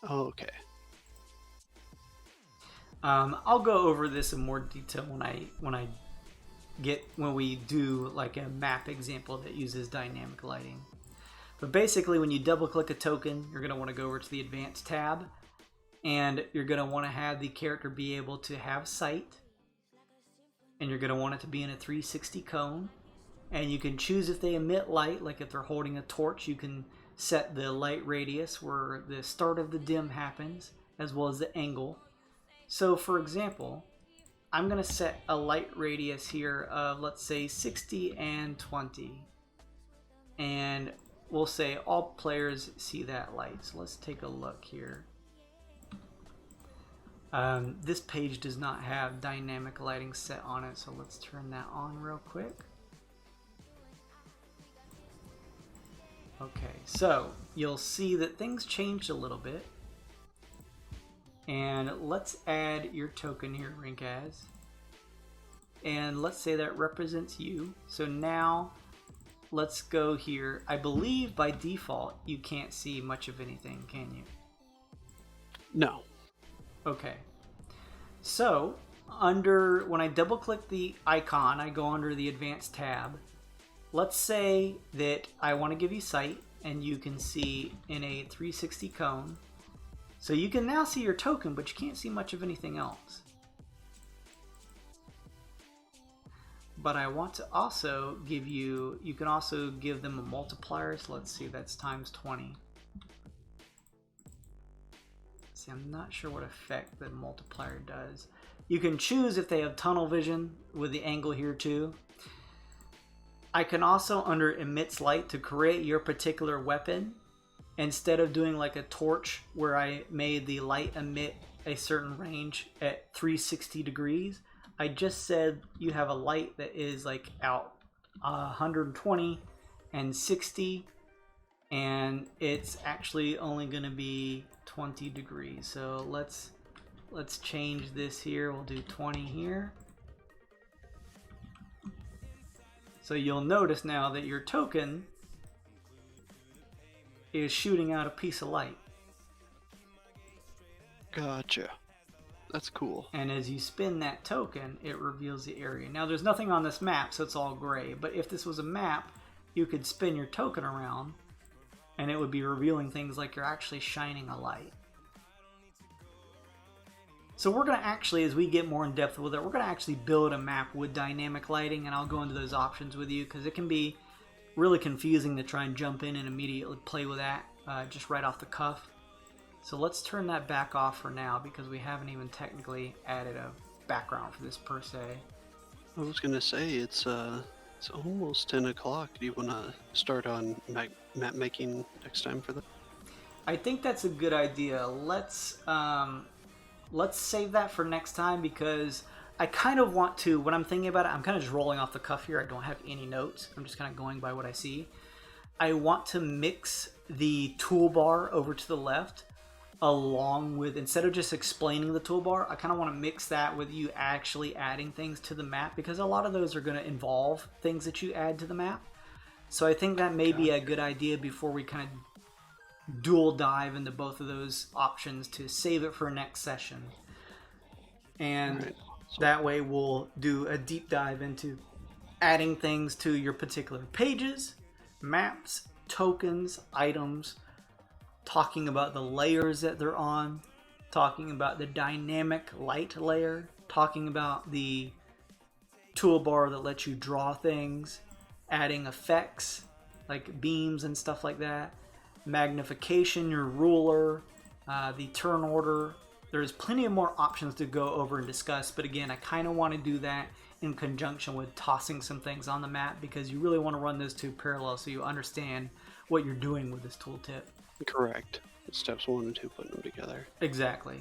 Oh, okay. I'll go over this in more detail when we do like a map example that uses dynamic lighting. But basically, when you double click a token, you're going to want to go over to the Advanced tab, and you're going to want to have the character be able to have sight, and you're going to want it to be in a 360 cone, and you can choose if they emit light. Like if they're holding a torch, you can set the light radius where the start of the dim happens, as well as the angle. So for example, I'm going to set a light radius here of, let's say, 60 and 20. And we'll say all players see that light. So let's take a look here. This page does not have dynamic lighting set on it, so let's turn that on real quick. Okay, so you'll see that things changed a little bit. And let's add your token here, Rinkaz. And let's say that represents you. So now let's go here. I believe by default you can't see much of anything, can you? No. Okay. So when I double click the icon, I go under the Advanced tab. Let's say that I want to give you sight, and you can see in a 360 cone. So you can now see your token, but you can't see much of anything else. But I want to also give you can also give them a multiplier. So let's see, that's times 20. See, I'm not sure what effect the multiplier does. You can choose if they have tunnel vision with the angle here too. I can also, under emits light, to create your particular weapon. Instead of doing like a torch where I made the light emit a certain range at 360 degrees, I just said you have a light that is like out 120 and 60, and it's actually only going to be 20 degrees. So let's change this here. We'll do 20 here. So you'll notice now that your token is shooting out a piece of light. Gotcha. That's cool. And as you spin that token, it reveals the area. Now, there's nothing on this map, so it's all gray. But if this was a map, you could spin your token around, and it would be revealing things like you're actually shining a light. So we're going to actually, as we get more in depth with it, we're going to actually build a map with dynamic lighting, and I'll go into those options with you, because it can be really confusing to try and jump in and immediately play with that just right off the cuff. So let's turn that back off for now, because we haven't even technically added a background for this per se. I was gonna say it's almost 10 o'clock. Do you want to start on map making next time for that? I think that's a good idea. Let's save that for next time, because I kind of want to, when I'm thinking about it, I'm kind of just rolling off the cuff here. I don't have any notes. I'm just kind of going by what I see. I want to mix the toolbar over to the left along with, instead of just explaining the toolbar, I kind of want to mix that with you actually adding things to the map, because a lot of those are going to involve things that you add to the map. So I think that may be a good idea before we kind of dual dive into both of those options, to save it for next session. And Right. So, that way we'll do a deep dive into adding things to your particular pages, maps, tokens, items, talking about the layers that they're on, talking about the dynamic light layer, talking about the toolbar that lets you draw things, adding effects like beams and stuff like that, magnification, your ruler, the turn order. There's plenty of more options to go over and discuss, but again, I kind of want to do that in conjunction with tossing some things on the map, because you really want to run those two parallel so you understand what you're doing with this tooltip. correct. Steps 1 and 2, putting them together. Exactly.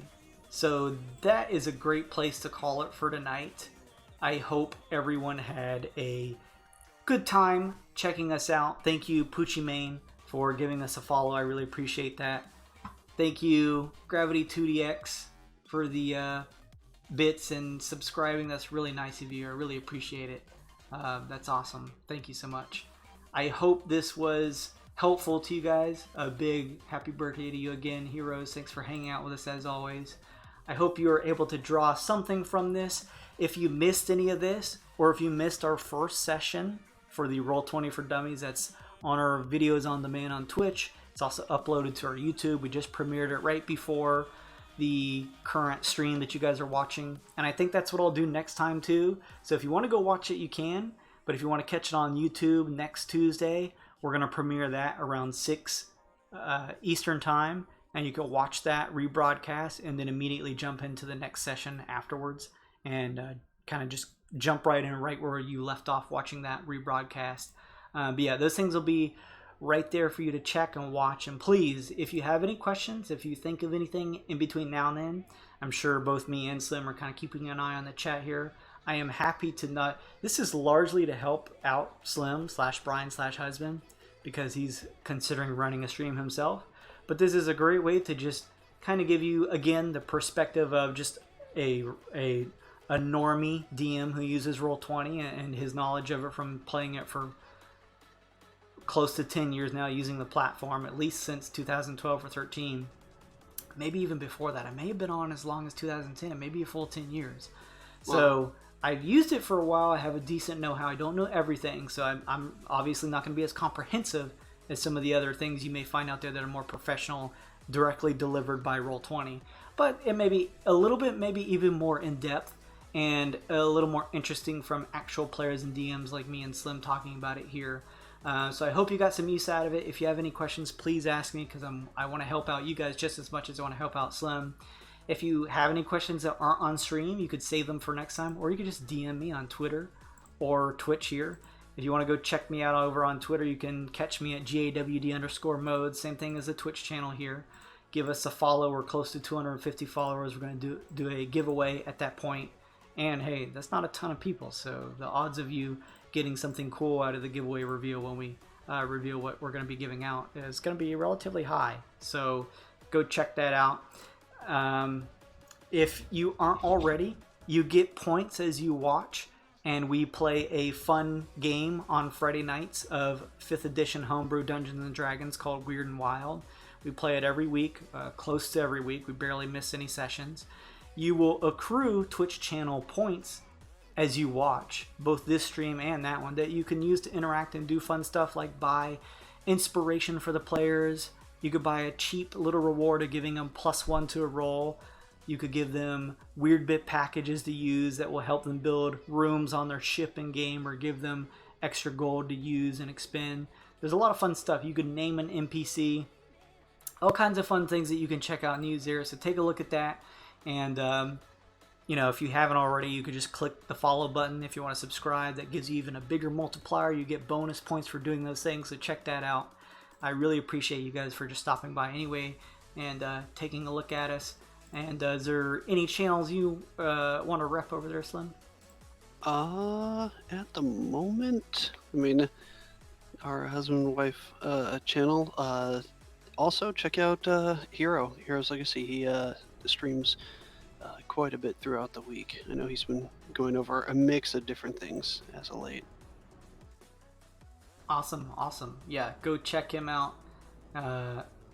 So that is a great place to call it for tonight. I hope everyone had a good time checking us out. Thank you, Poochie Main, for giving us a follow. I really appreciate that. Thank you, Gravity2DX, for the bits and subscribing. That's really nice of you. I really appreciate it. That's awesome. Thank you so much. I hope this was helpful to you guys. A big happy birthday to you again, heroes. Thanks for hanging out with us as always. I hope you were able to draw something from this. If you missed any of this, or if you missed our first session for the Roll20 for Dummies, that's on our videos on demand on Twitch. It's also uploaded to our YouTube. We just premiered it right before the current stream that you guys are watching, and I think that's what I'll do next time too. So if you want to go watch it, you can, but if you want to catch it on YouTube next Tuesday, we're going to premiere that around 6 Eastern time, and you can watch that rebroadcast and then immediately jump into the next session afterwards, and kind of just jump right in right where you left off watching that rebroadcast. But yeah, those things will be right there for you to check and watch. And please, if you have any questions, if you think of anything in between now and then, I'm sure both me and Slim are kind of keeping an eye on the chat here. I am happy to not, this is largely to help out Slim / Brian / husband, because he's considering running a stream himself. But this is a great way to just kind of give you, again, the perspective of just a normie DM who uses Roll20 and his knowledge of it from playing it for close to 10 years now, using the platform, at least since 2012 or 13. Maybe even before that. I may have been on as long as 2010, maybe a full 10 years. Wow. So I've used it for a while. I have a decent know-how. I don't know everything, so I'm obviously not going to be as comprehensive as some of the other things you may find out there that are more professional, directly delivered by Roll20. But it may be a little bit, maybe even more in-depth, and a little more interesting from actual players and DMs like me and Slim talking about it here. So I hope you got some use out of it. If you have any questions, please ask me, because I want to help out you guys just as much as I want to help out Slim. If you have any questions that aren't on stream, you could save them for next time, or you could just DM me on Twitter or Twitch here. If you want to go check me out over on Twitter, you can catch me at GAWD_mode. Same thing as the Twitch channel here. Give us a follow. We're close to 250 followers. We're going to do a giveaway at that point. And hey, that's not a ton of people, so the odds of you getting something cool out of the giveaway reveal when we reveal what we're going to be giving out is going to be relatively high. So go check that out. If you aren't already, you get points as you watch, and we play a fun game on Friday nights of 5th edition homebrew Dungeons and Dragons called Weird and Wild. We play it every week, close to every week. We barely miss any sessions. you will accrue Twitch channel points as you watch both this stream and that one that you can use to interact and do fun stuff like buy inspiration for the players. You could buy a cheap little reward of giving them +1 to a roll. You could give them weird bit packages to use that will help them build rooms on their ship in game, or give them extra gold to use and expend. There's a lot of fun stuff. You could name an NPC. All kinds of fun things that you can check out and use there. So take a look at that. And, you know, if you haven't already, you could just click the follow button if you want to subscribe. That gives you even a bigger multiplier. You get bonus points for doing those things. So check that out. I really appreciate you guys for just stopping by anyway and taking a look at us. And is there any channels you want to rep over there, Slim? At the moment, I mean, our husband and wife channel. Also, check out Hero's Legacy. He streams quite a bit throughout the week. I know he's been going over a mix of different things as of late. Awesome, awesome. Yeah, go check him out.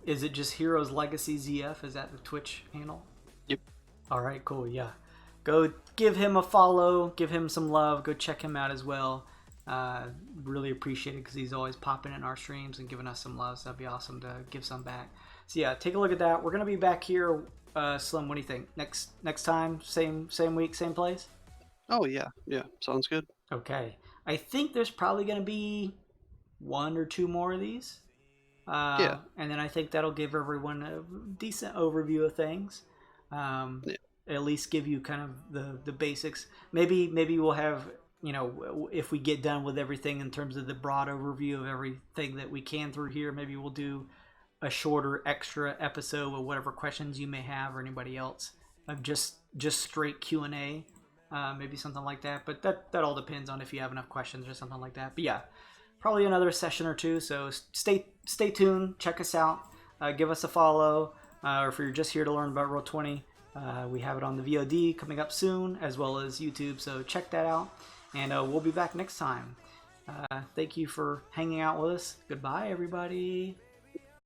Is it just Heroes Legacy ZF? Is that the Twitch handle? Yep. All right, cool. Yeah. Go give him a follow, give him some love, go check him out as well. Really appreciate it because he's always popping in our streams and giving us some love. So that'd be awesome to give some back. So yeah, take a look at that. We're gonna be back here. Slim, what do you think? Next time, same week, same place? Oh yeah, sounds good. Okay. I think there's probably gonna be 1 or 2 more of these. Yeah. And then I think that'll give everyone a decent overview of things. Yeah. At least give you kind of the basics. Maybe we'll have, you know, if we get done with everything in terms of the broad overview of everything that we can through here, maybe we'll do a shorter extra episode with whatever questions you may have or anybody else of just straight Q&A, maybe something like that. But that all depends on if you have enough questions or something like that. But yeah, probably another session or 2. So stay tuned, check us out, give us a follow, or if you're just here to learn about Roll20, we have it on the VOD coming up soon, as well as YouTube. So check that out, and we'll be back next time. Thank you for hanging out with us. Goodbye, everybody.